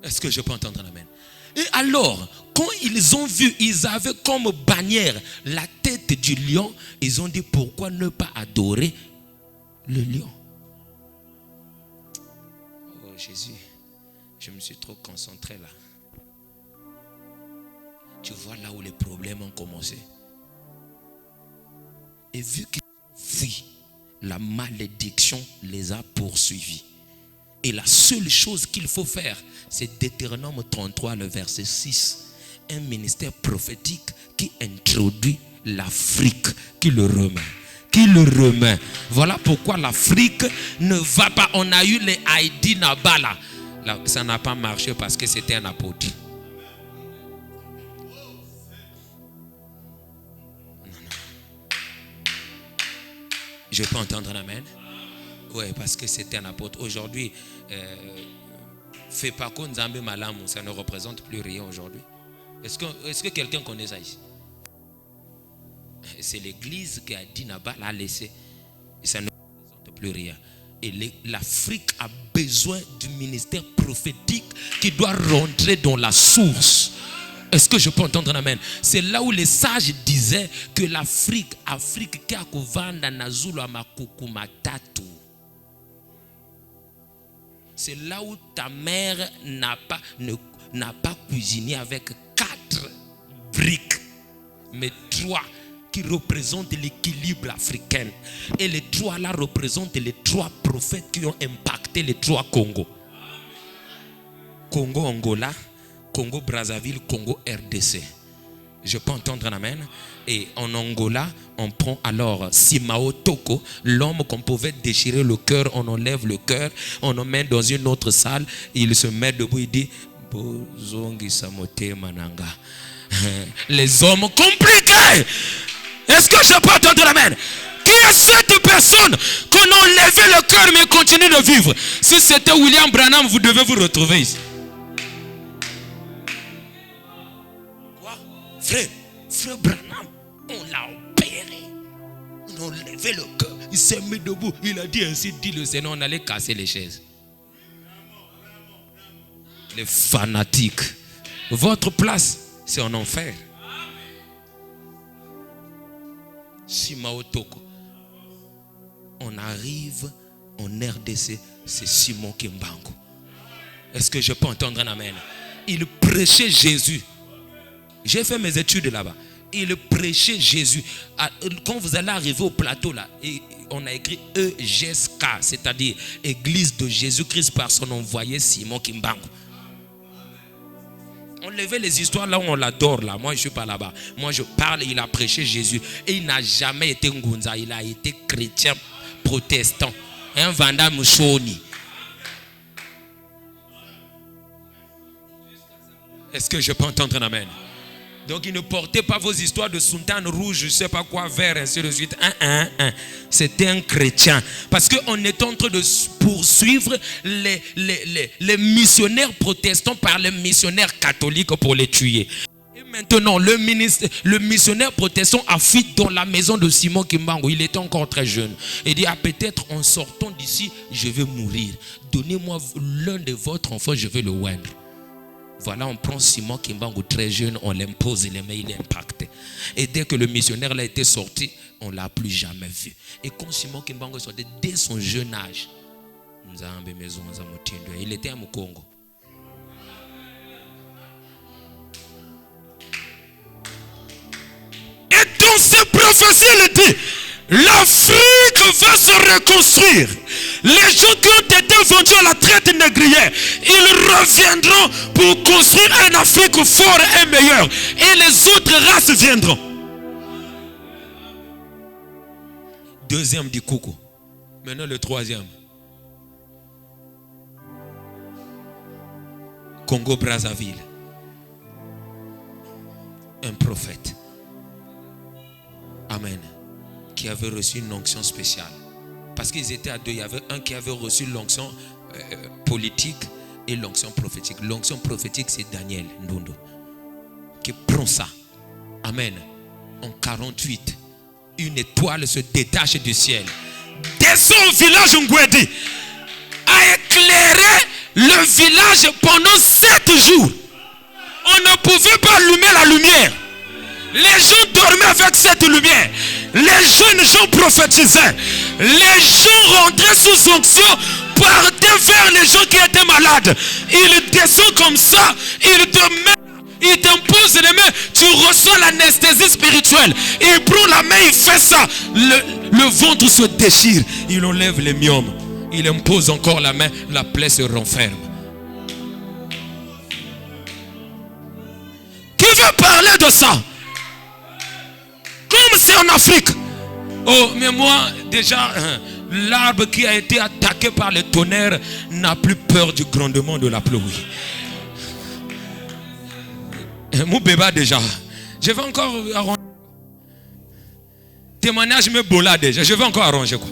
Speaker 3: Est-ce que je peux entendre un amen? Et alors, quand ils ont vu, ils avaient comme bannière la tête du lion, ils ont dit pourquoi ne pas adorer le lion? Oh Jésus, je me suis trop concentré là. Tu vois là où les problèmes ont commencé. Et vu qu'ils ont fui, la malédiction les a poursuivis. Et la seule chose qu'il faut faire, c'est Deutéronome 33, le verset 6. Un ministère prophétique qui introduit l'Afrique, qui le remet. Voilà pourquoi l'Afrique ne va pas. On a eu les Haïti Nabala. Ça n'a pas marché parce que c'était un apôtre. Je peux entendre un amen? Oui, parce que c'était un apôtre. Aujourd'hui, Fepako Nzambe Malamu, ça ne représente plus rien aujourd'hui. Est-ce que quelqu'un connaît ça ici? C'est l'église qui a dit Nabal a laissé. Et ça ne représente plus rien. Et l'Afrique a besoin du ministère prophétique qui doit rentrer dans la source. Est-ce que je peux entendre un amen? C'est là où les sages disaient que l'Afrique qui a kovanda nazulu amakuku matatu. C'est là où ta mère n'a pas cuisiné avec 4 briques, mais 3 qui représentent l'équilibre africain. Et les 3 là représentent les 3 prophètes qui ont impacté les 3 Congos. Congo Angola, Congo Brazzaville, Congo RDC. Je peux entendre un amen. Et en Angola, on prend alors Simao Toko, l'homme qu'on pouvait déchirer le cœur, on enlève le cœur, on le met dans une autre salle, il se met debout, il dit Bozongi Samote Mananga. Les hommes compliqués. Est-ce que je peux entendre l'amen? Qui est cette personne qu'on a enlevé le cœur mais continue de vivre? Si c'était William Branham, vous devez vous retrouver ici. Quoi? Frère Branham, On l'a opéré. On a levé le cœur. Il s'est mis debout. Il a dit ainsi, dit le Seigneur, on allait casser les chaises. Les fanatiques. Votre place, c'est en enfer. Simao Toko. On arrive en RDC, c'est Simon Kimbangu. Est-ce que je peux entendre un amen? Il prêchait Jésus. J'ai fait mes études là-bas. Il prêchait Jésus. Quand vous allez arriver au plateau là, on a écrit EGSK, c'est-à-dire Église de Jésus-Christ par son envoyé Simon Kimbangu. On levait les histoires là où on l'adore là. Moi je ne suis pas là-bas. Moi je parle, il a prêché Jésus. Et il n'a jamais été Ngunza. Il a été chrétien protestant. Un Vanda Mouchoni. Est-ce que je peux entendre un amen? Donc il ne portait pas vos histoires de soutane rouge, je ne sais pas quoi, vert, ainsi de suite. C'était un chrétien. Parce qu'on est en train de poursuivre les missionnaires protestants par les missionnaires catholiques pour les tuer. Et maintenant, le missionnaire protestant a fui dans la maison de Simon Kimbangu. Il était encore très jeune. Il dit, peut-être en sortant d'ici, je vais mourir. Donnez-moi l'un de votre enfants, je vais le oindre. Voilà, on prend Simon Kimbangu très jeune, on l'impose, il est impacté. Et dès que le missionnaire là était sorti, on ne l'a plus jamais vu. Et quand Simon Kimbangu est sorti, dès son jeune âge, il était à Mukongo. Et dans ces prophéties, il dit, l'Afrique va se reconstruire. Les gens qui ont été vendus à la traite négrière, ils reviendront pour construire un Afrique fort et meilleur. Et les autres races viendront. Deuxième dit coucou. Maintenant le troisième. Congo-Brazzaville. Un prophète. Amen. Qui avait reçu une onction spéciale. Parce qu'ils étaient à deux. Il y avait un qui avait reçu l'onction politique et l'onction prophétique. L'onction prophétique, c'est Daniel Ndondo qui prend ça. Amen. En 48, une étoile se détache du ciel, descend au village Ngwedi, a éclairé le village pendant 7 jours. On ne pouvait pas allumer la lumière. Les gens dormaient avec cette lumière. Les jeunes gens prophétisaient. Les gens rentraient sous onction, partaient vers les gens qui étaient malades. Il descend comme ça, il t'impose les mains, tu reçois l'anesthésie spirituelle. Il prend la main, il fait ça. Le ventre se déchire. Il enlève les myomes. Il impose encore la main, la plaie se renferme. Qui veut parler de ça? Comme c'est en Afrique. Oh, mais moi, déjà, l'arbre qui a été attaqué par le tonnerre n'a plus peur du grondement de la pluie. Mon bébé déjà. Je vais encore arranger. Témoignage me bola déjà. Je vais encore arranger quoi.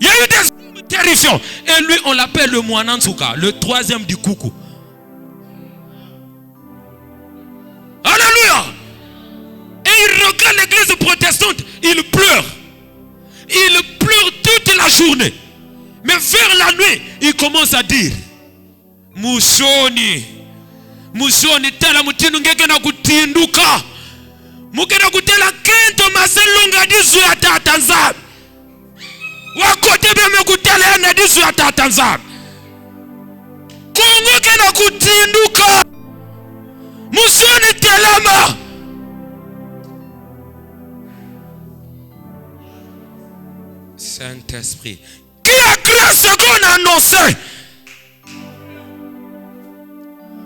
Speaker 3: Il y a eu des hommes terrifiants. Et lui, on l'appelle le Mwanansuka, le troisième du coucou. Alléluia. Et il regarde l'église protestante, il pleure. Il pleure toute la journée. Mais vers la nuit, il commence à dire, Mouchoni, tela mutinu ngeke na kutinduka. Mukena kutela kento maselunga dizu ya tata nzambe. Wakote beme kutela yana dizu ya tata nzambe. Kongo kena kutinduka. Mouchoni telama. Saint-Esprit, qui a grâce qu'on a annoncé.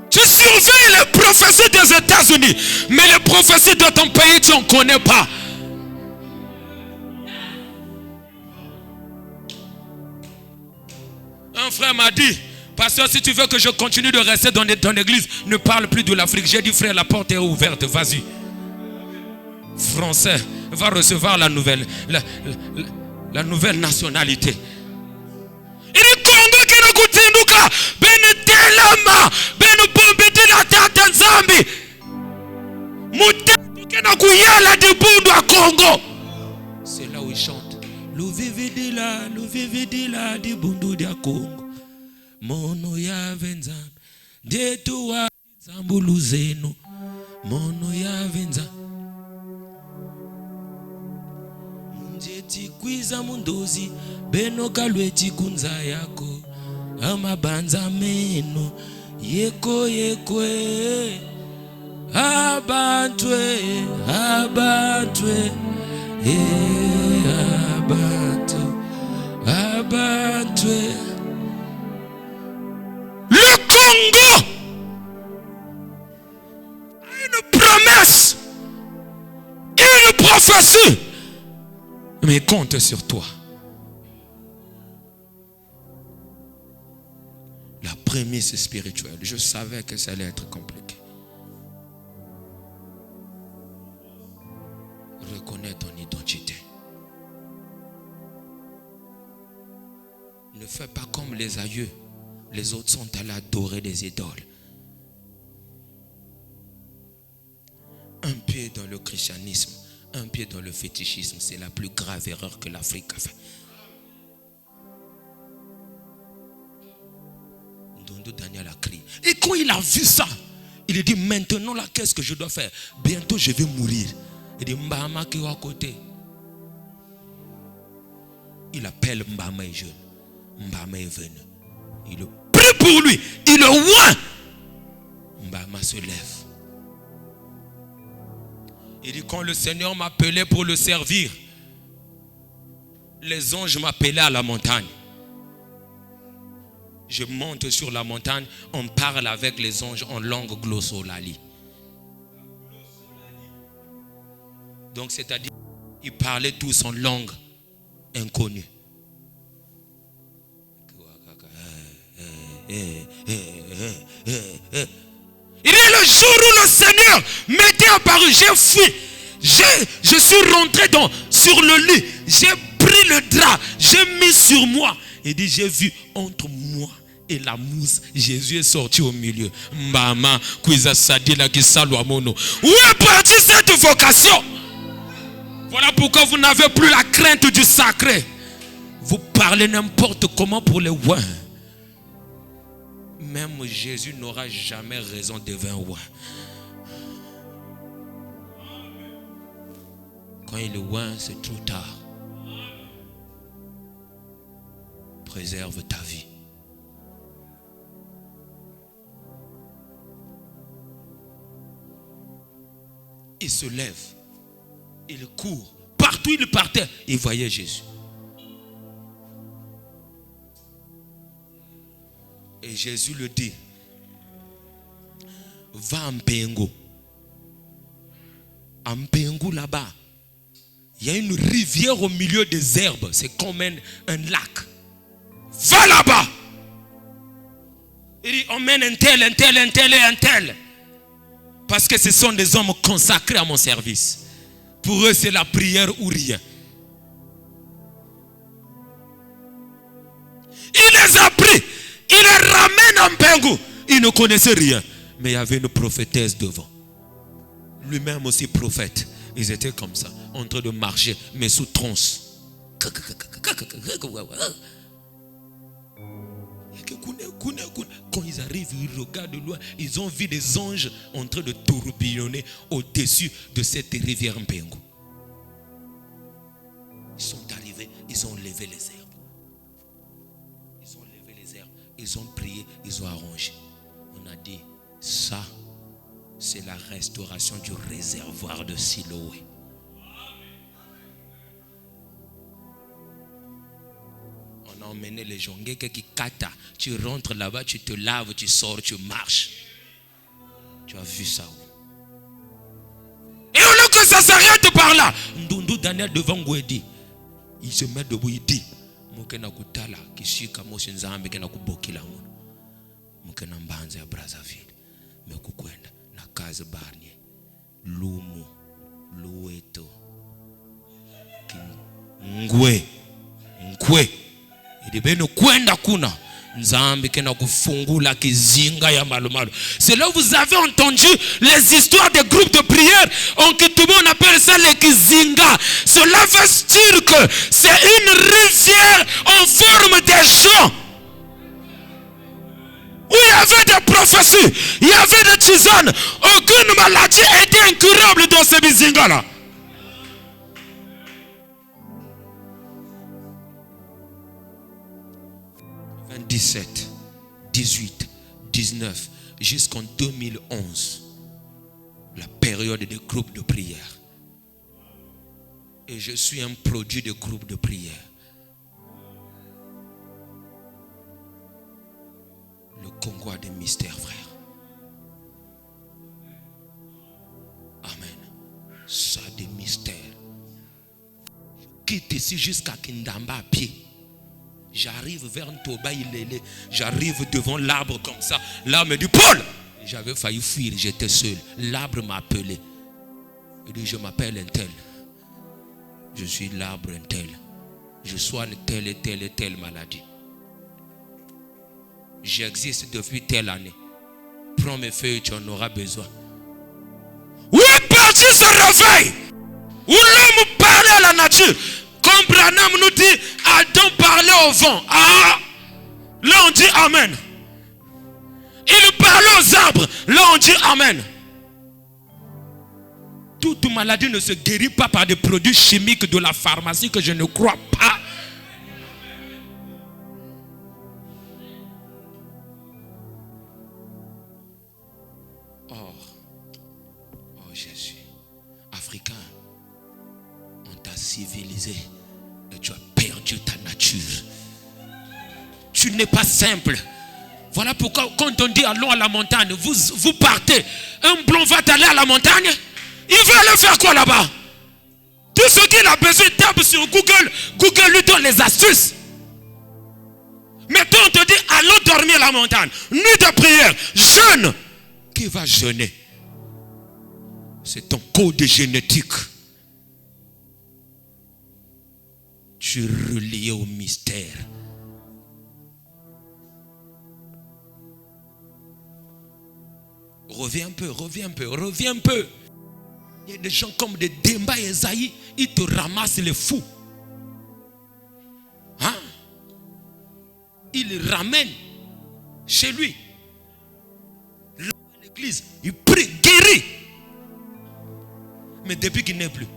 Speaker 3: Tu surveilles les prophéties des États-Unis, mais les prophéties de ton pays, tu n'en connais pas. Un frère m'a dit, pasteur, si tu veux que je continue de rester dans l'église, ne parle plus de l'Afrique. J'ai dit, frère, la porte est ouverte, vas-y. Français va recevoir la nouvelle nationalité. Il dit Congo qui ne kutinduka, ben telama, ben bombe de la tata nzambi. Mutetu qui na kuyala de Congo. C'est là où ils chantent. Luvividila, luvividila, di bundu dia Congo. Mono ya venza, detu wa zambulu zenu. Mono ya venza. Munjeti kwiza mundozi, beno kalweti kunza yako. Amabanza meno, yeko yekwe. Abatwe, abatwe, abatwe, abatwe. Le Congo a une promesse, une prophétie, mais compte sur toi. La prémisse spirituelle, je savais que ça allait être compliqué. Reconnais ton identité. Ne fais pas comme les aïeux. Les autres sont allés adorer des idoles. Un pied dans le christianisme, un pied dans le fétichisme, c'est la plus grave erreur que l'Afrique a fait. Ndondo Daniel a crié. Et quand il a vu ça, il a dit maintenant là, qu'est-ce que je dois faire? Bientôt je vais mourir. Il dit Mbama qui est à côté. Il appelle Mbama est jeune. Mbama est venu. Il le prie pour lui. Il le voit. Mbama se lève. Il dit quand le Seigneur m'appelait pour le servir, les anges m'appelaient à la montagne. Je monte sur la montagne, on parle avec les anges en langue glossolali. Donc c'est-à-dire, ils parlaient tous en langue inconnue. Il est le jour où le Seigneur m'était apparu, j'ai fui. Je suis rentré sur le lit, j'ai pris le drap, j'ai mis sur moi. Il dit, j'ai vu entre moi et la mousse, Jésus est sorti au milieu. Mama, Kouiza Sadila Kisalwa Mono. Où est partie cette vocation? Voilà pourquoi vous n'avez plus la crainte du sacré. Vous parlez n'importe comment pour les ouins. Même Jésus n'aura jamais raison de devint ouin. Quand il est ouin, c'est trop tard. Préserve ta vie. Il se lève. Il court. Partout il partait, il voyait Jésus. Et Jésus le dit, va à Mpengo. À Mpengo là-bas, il y a une rivière au milieu des herbes. C'est comme un lac. Va là-bas. Il dit, emmène un tel, un tel, un tel et un tel. Parce que ce sont des hommes consacrés à mon service. Pour eux, c'est la prière ou rien. Il les a pris. Il les ramène en Mpengo. Ils ne connaissaient rien. Mais il y avait une prophétesse devant. Lui-même aussi prophète. Ils étaient comme ça, en train de marcher, mais sous tronche. Quand ils arrivent, ils regardent de loin. Ils ont vu des anges en train de tourbillonner au-dessus de cette rivière Mpengo. Ils sont arrivés, ils ont levé les herbes. Ils ont levé les herbes, ils ont prié, ils ont arrangé. On a dit, ça, c'est la restauration du réservoir de Siloé. On a emmené les gens qui kata. Tu rentres là-bas, tu te laves, tu sors, tu marches. Tu as vu ça où? Et au lieu que ça s'arrête par là, Ndundu Daniel devant Gwedi, il se met debout, il dit, Mokena kutala, kishika moshinzambe kena kubokila mono. Mokena mbanze ya Brazzaville, mekukwenda na kazi Barnier, Lumu, Lueto, Ngwe. Il dit, beno kwenda kuna. C'est là où vous avez entendu les histoires des groupes de prière. En Kitubu, on appelle ça les Kizinga. Cela veut dire que c'est une rivière en forme de gens. Où il y avait des prophéties, il y avait des tisanes. Aucune maladie était incurable dans ces Bizinga-là. « 17, 18, 19, jusqu'en 2011, la période des groupes de prière. Et je suis un produit de groupes de prière. Le Congo a des mystères, frère. Amen. Ça a des mystères. Je quitte ici jusqu'à Kindamba à pied. J'arrive vers Ntoba Ilele. J'arrive devant l'arbre comme ça. L'arbre me dit, Paul! J'avais failli fuir, j'étais seul. L'arbre m'a appelé. Il dit, je m'appelle un tel. Je suis l'arbre un tel. Je soigne telle et telle et telle maladie. J'existe depuis telle année. Prends mes feuilles, tu en auras besoin. Où est parti ce réveil? Où l'homme parlait à la nature? Comme Branham nous dit, Adam parlait au vent. Ah, là on dit Amen. Il parlait aux arbres. Là on dit Amen. Toute maladie ne se guérit pas par des produits chimiques de la pharmacie que je ne crois pas. Oh Jésus, Africain, on t'a civilisé et tu as perdu ta nature. Tu n'es pas simple. Voilà pourquoi quand on dit allons à la montagne, vous partez. Un blond va aller à la montagne. Il va aller faire quoi là-bas? Tout ce qu'il a besoin, tape sur Google. Google lui donne les astuces. Maintenant on te dit allons dormir à la montagne. Nuit de prière, jeûne. Qui va jeûner? C'est ton code génétique. Tu es relié au mystère. Reviens un peu. Il y a des gens comme des Demba et Esaïe, ils te ramassent les fous. Hein? Ils les ramènent chez lui. Là, à l'église, il prie, guérit. Mais depuis qu'il n'est plus,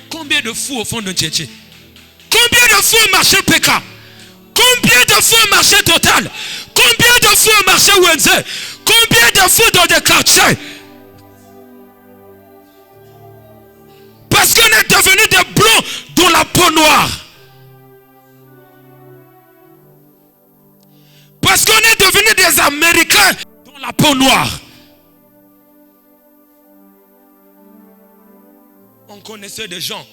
Speaker 3: combien de fous au fond d'un tchétché? Combien de fous au marché PK? Combien de fous au marché Total? Combien de fous au marché Wenze? Combien de fous dans des quartiers? Parce qu'on est devenu des blancs dans la peau noire. Parce qu'on est devenu des Américains dans la peau noire. On connaissait des gens,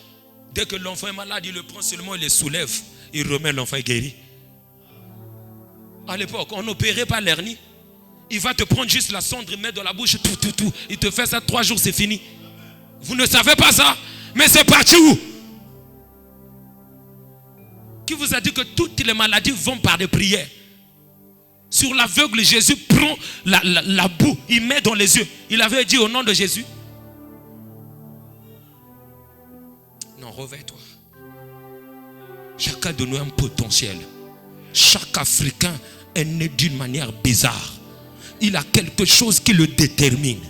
Speaker 3: dès que l'enfant est malade, il le prend seulement, il le soulève, il remet l'enfant guéri. À l'époque, on n'opérait pas l'hernie. Il va te prendre juste la sonde, il met dans la bouche, tout. Il te fait ça 3 jours, c'est fini. Vous ne savez pas ça? Mais c'est parti où? Qui vous a dit que toutes les maladies vont par des prières? Sur l'aveugle, Jésus prend la boue, il met dans les yeux. Il avait dit au nom de Jésus. Non, réveille-toi. Chacun de nous a un potentiel. Chaque Africain est né d'une manière bizarre. Il a quelque chose qui le détermine.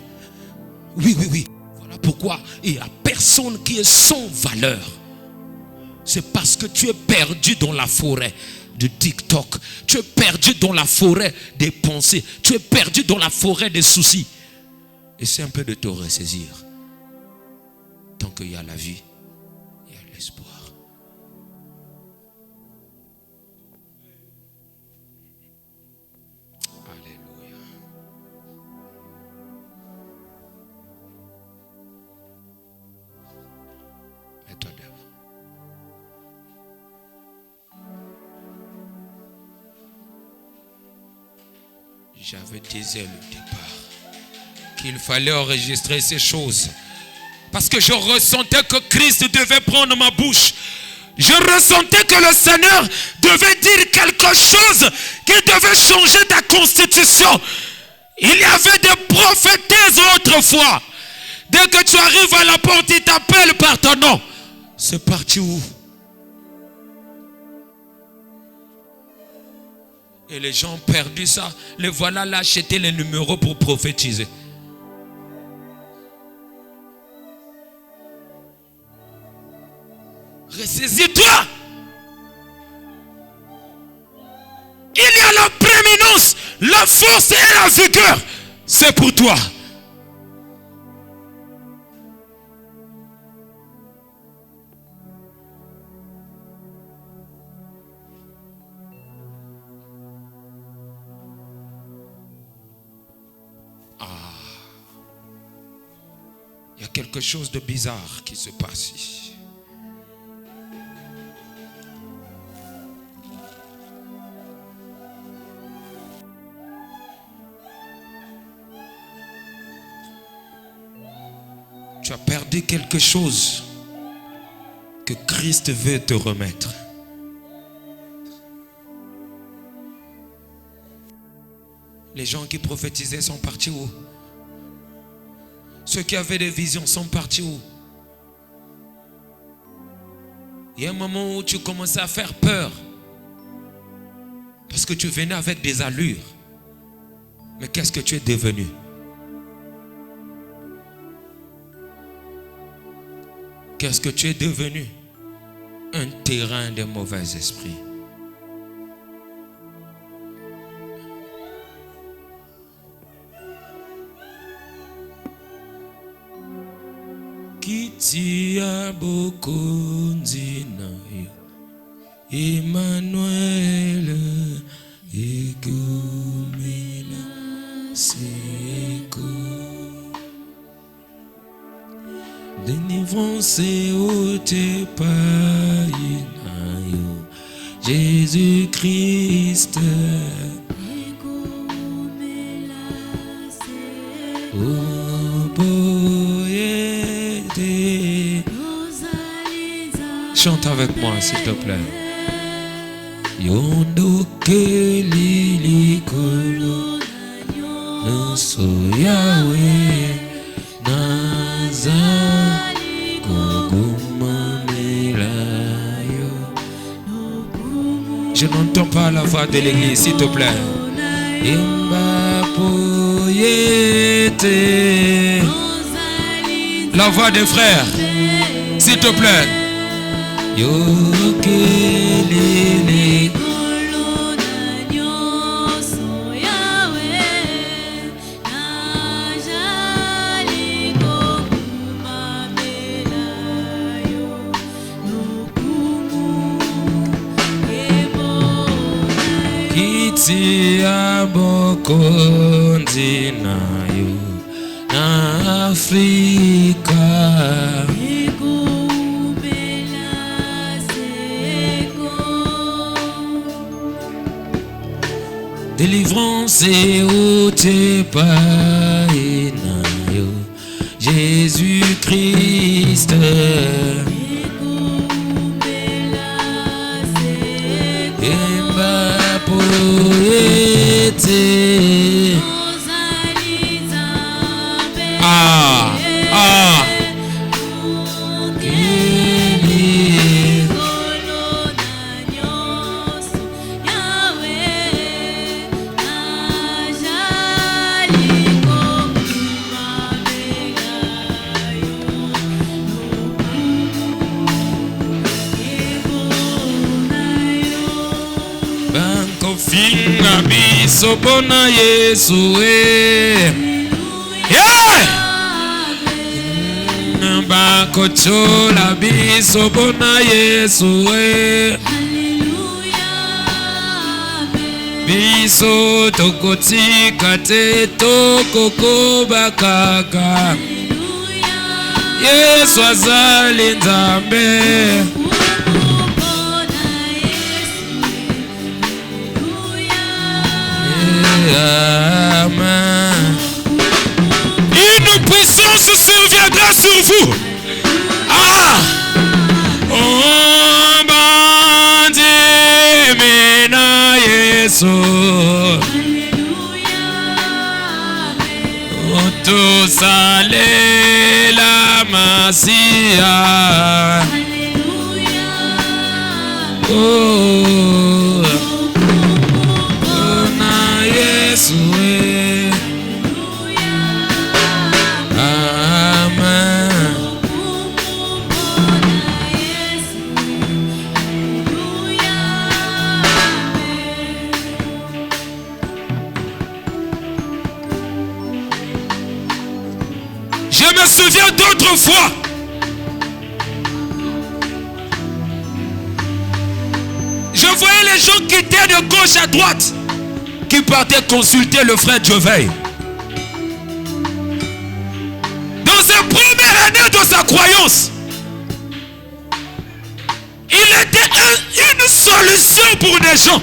Speaker 3: Oui. Voilà pourquoi il n'y a personne qui est sans valeur. C'est parce que tu es perdu dans la forêt de TikTok. Tu es perdu dans la forêt des pensées. Tu es perdu dans la forêt des soucis. Essaie un peu de te ressaisir. Tant qu'il y a la vie, il y a l'espoir. Alléluia. Mets-toi debout. J'avais dit au départ qu'il fallait enregistrer ces choses. Parce que je ressentais que Christ devait prendre ma bouche. Je ressentais que le Seigneur devait dire quelque quelque chose qui devait changer ta constitution. Il y avait des prophétesses autrefois. Dès que tu arrives à la porte, ils t'appellent par ton nom. C'est parti où? Et les gens ont perdu ça. Les voilà là acheter les numéros pour prophétiser. Ressaisis-toi. Il y a la prééminence, la force et la vigueur. C'est pour toi. Il y a quelque chose de bizarre qui se passe ici. Tu as perdu quelque chose que Christ veut te remettre. Les gens qui prophétisaient sont partis où? Ceux qui avaient des visions sont partis où? Il y a un moment où tu commençais à faire peur. Parce que tu venais avec des allures. Mais qu'est-ce que tu es devenu? Qu'est-ce que tu es devenu? Un terrain de mauvais esprits. Kitia bokonzinayo Emmanuel Egumela Seko. Délivrance au te païnayo Jésus-Christ. Chante avec moi s'il te plaît. Yondo kelili kolo Noso Yahweh Nazali Koguma Melayo. Je n'entends pas la voix de l'église s'il te plaît. Imba Poyete. La voix des frères s'il te plaît. Yokelele Kiti abokonzi nayo na Afrika. Délivrance et au te païnayo Jésus-Christ. Emba poete. Finga biso bona Yesu Bako chola biso bona Yesu Biso tokotika te tokokoba kaka. Yesu azali Nzambe. Une puissance surviendra sur vous. Oh, bandit, mena Yesu. Utusalela Masia. Oh, na Yesu. Amen. Je me souviens d'autres fois. Je voyais les gens qui étaient de gauche à droite, qui partaient consulter le frère Joveil. Dans sa première année de sa croyance, il était une solution pour des gens.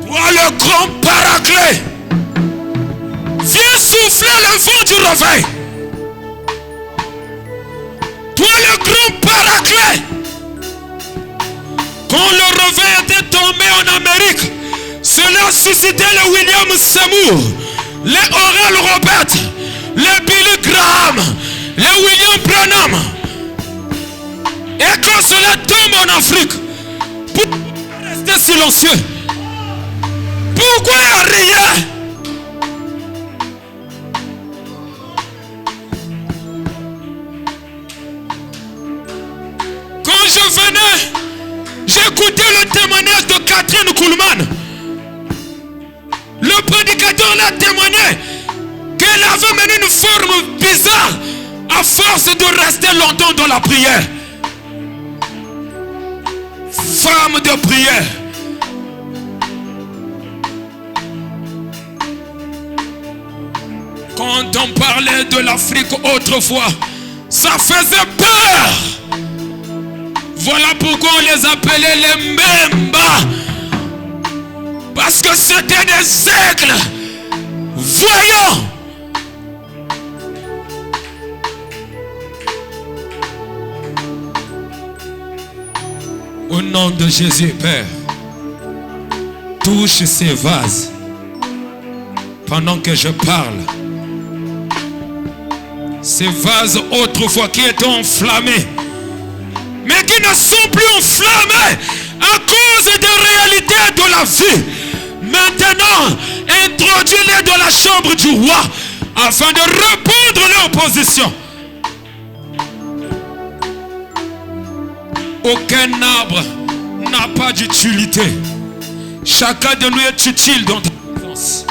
Speaker 3: Toi le grand paraclet, viens souffler le vent du réveil. Toi le grand paraclet, quand le réveil était tombé en Amérique, cela suscitait le William Seymour, les Oral Roberts, les Billy Graham, les William Branham. Et quand cela tombe en Afrique, pourquoi rester silencieux? Pourquoi rien? Quand je venais, j'écoutais le témoignage de Catherine Kuhlman. Le prédicateur l'a témoigné qu'elle avait mené une forme bizarre à force de rester longtemps dans la prière. Femme de prière. Quand on parlait de l'Afrique autrefois, ça faisait peur. Voilà pourquoi on les appelait les Mbemba. Parce que c'était des aigles voyants. Au nom de Jésus, Père, touche ces vases pendant que je parle. Ces vases autrefois qui étaient enflammés, mais qui ne sont plus enflammés à cause des réalités de la vie. Maintenant, introduis-les dans la chambre du roi afin de répondre leur position. Aucun arbre n'a pas d'utilité. Chacun de nous est utile dans ta présence.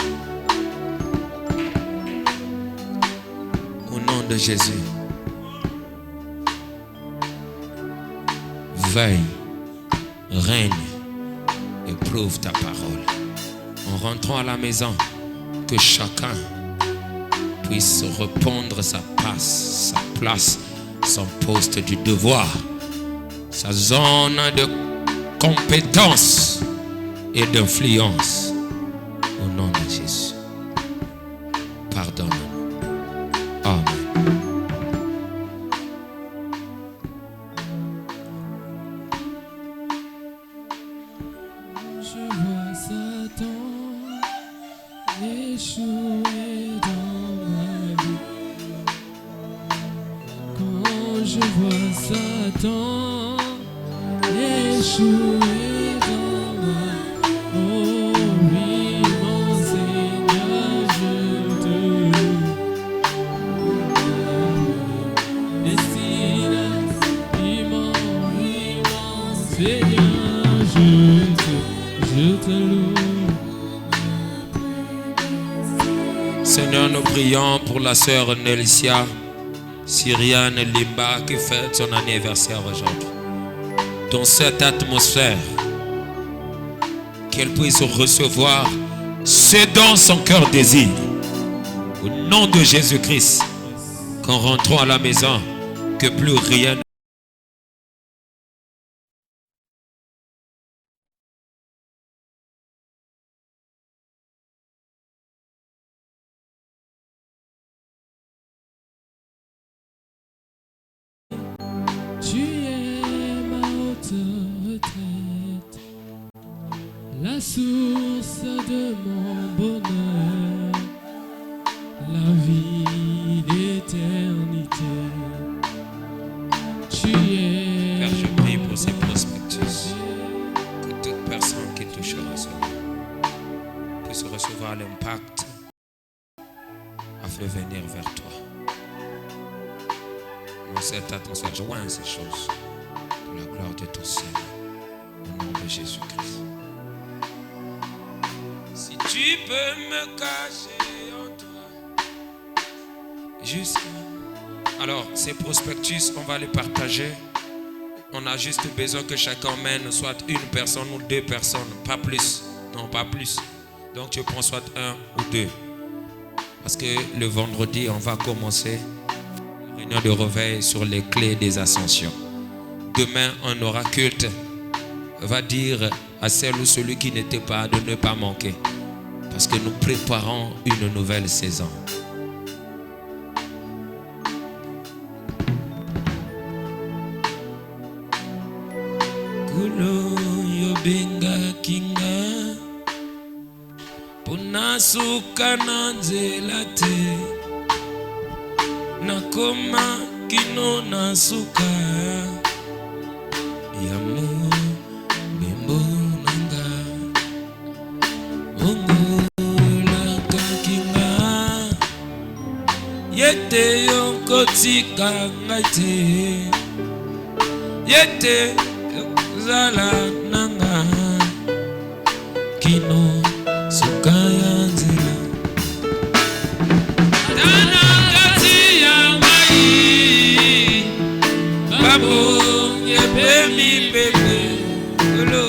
Speaker 3: Au nom de Jésus, veille, règne et prouve ta parole. En rentrant à la maison, que chacun puisse reprendre sa place, son poste du devoir, sa zone de compétence et d'influence. Au nom de Jésus, pardonne-nous. Amen.
Speaker 1: Je vois Satan échouer dans ma vie. Quand je vois Satan échouer dans ma. Oh oui, mon Seigneur, je te loue. Destination, oui, mon Seigneur, je te loue.
Speaker 3: Seigneur, nous prions pour la sœur Nélicia Syriane Limba qui fête son anniversaire aujourd'hui. Dans cette atmosphère, qu'elle puisse recevoir ce dont son cœur désire. Au nom de Jésus-Christ, qu'en rentrant à la maison, que plus rien ne.
Speaker 1: Tu es ma haute retraite, la source de mon bonheur, la vie, l'éternité. Tu es.
Speaker 3: Père, je prie pour ces prospectus, que toute personne qui touchera cela puisse recevoir l'impact afin de venir vers toi. Dans cette atmosphère, joins ces choses pour la gloire de ton Seigneur, au nom de Jésus-Christ. Si tu peux me cacher en toi, jusqu'à. Alors, ces prospectus, on va les partager. On a juste besoin que chacun mène soit une personne ou deux personnes, pas plus. Non, pas plus. Donc, tu prends soit un ou deux. Parce que le vendredi, on va commencer réunion de réveil sur les clés des ascensions. Demain, on aura culte. Va dire à celle ou celui qui n'était pas de ne pas manquer. Parce que nous préparons une nouvelle saison. Kulo yobenga kinga punasuka nanzela te. Nakoma kino nasuka yamu bimbo nanga ongo la kakinga yete yokotika ngate yete zala nanga kino suka yanzela mi bebe kolo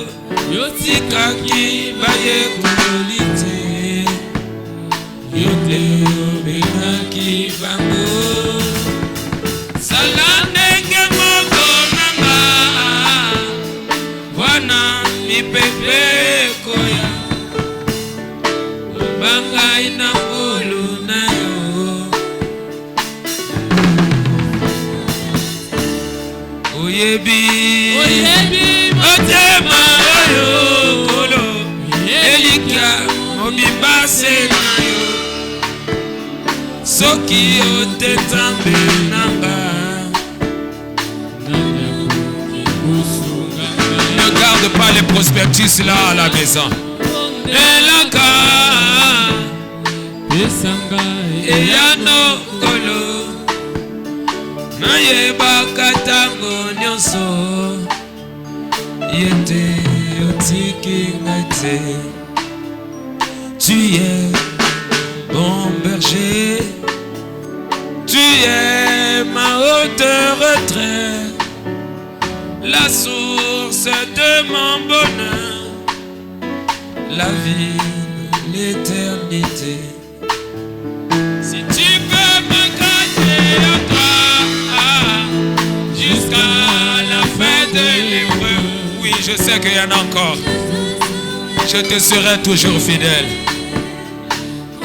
Speaker 3: yotika ki baye kolite yote obena ki bango salandenge moko nanga wana mi bebe koya banga ina ngolu na yo. Oyebi otema oyo kolo elikia mobibase na yo soki otetambe nanga ne garde pas les prospectus là à la maison. Elaka eyano kolo nayeba katango nyonso yete yotiki ngate. Tu es bon berger, tu es ma haute retraite, la source de mon bonheur, la vie, l'éternité. Si tu peux me cacher à toi jusqu'à la fin de l'épreuve. Oui, je sais qu'il y en a encore. Je te serai toujours fidèle.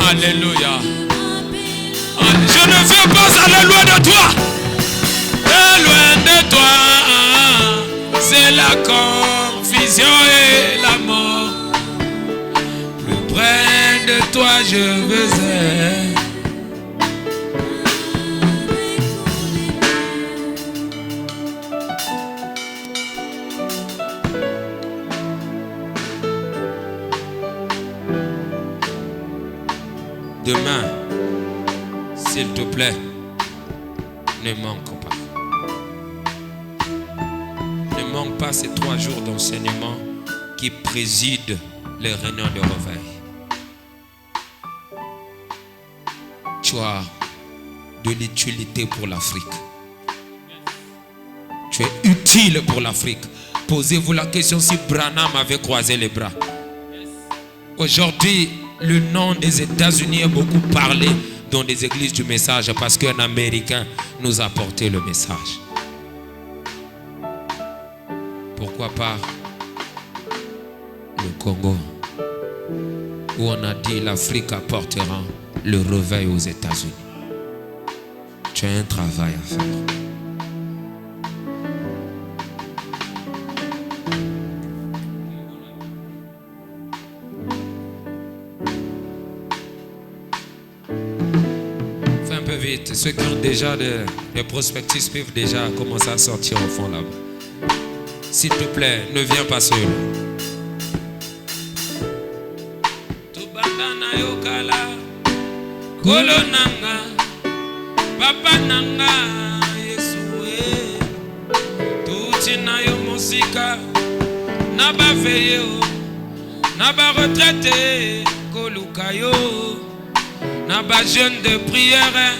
Speaker 3: Alléluia. Je ne veux pas aller loin de toi. Et loin de toi, c'est la confusion et la mort. Plus près de toi, je veux être. Demain, s'il te plaît, ne manque pas. Ne manque pas ces 3 jours d'enseignement qui président les réunions de réveil. Tu as de l'utilité pour l'Afrique. Tu es utile pour l'Afrique. Posez-vous la question si Branham avait croisé les bras. Aujourd'hui, le nom des États-Unis est beaucoup parlé dans des églises du message parce qu'un Américain nous a apporté le message. Pourquoi pas le Congo, où on a dit l'Afrique apportera le réveil aux États-Unis. Tu as un travail à faire. Fais un peu vite. Ceux qui ont déjà des prospectus peuvent déjà commencer à sortir au fond là-bas. S'il te plaît, ne viens pas seul. Kolonanga, papa nanga, Yesue, tuti na yo musika, na ba veyo, na ba retraité, koluka yo, na ba jeune de prière,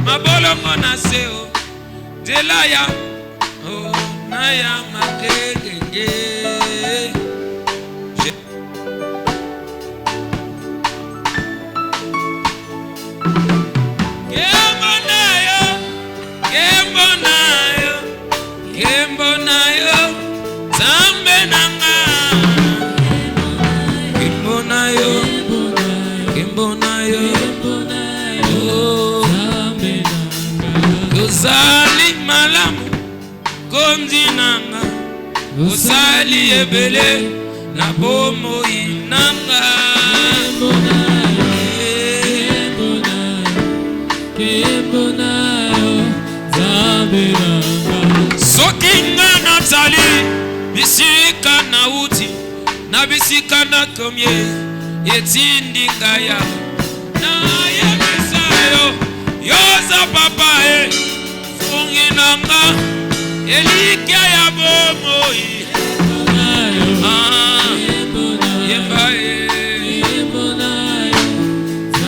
Speaker 3: ma bolongo na seo, delaya, oh na ya makeke. Osali malamu konzi nanga, osali ebele na bomo inanga. Soki nga nazali bisika na uti na bisika na komye etindi ngaya na yebisa yo yoza papa Funginanga Elika ya bomoi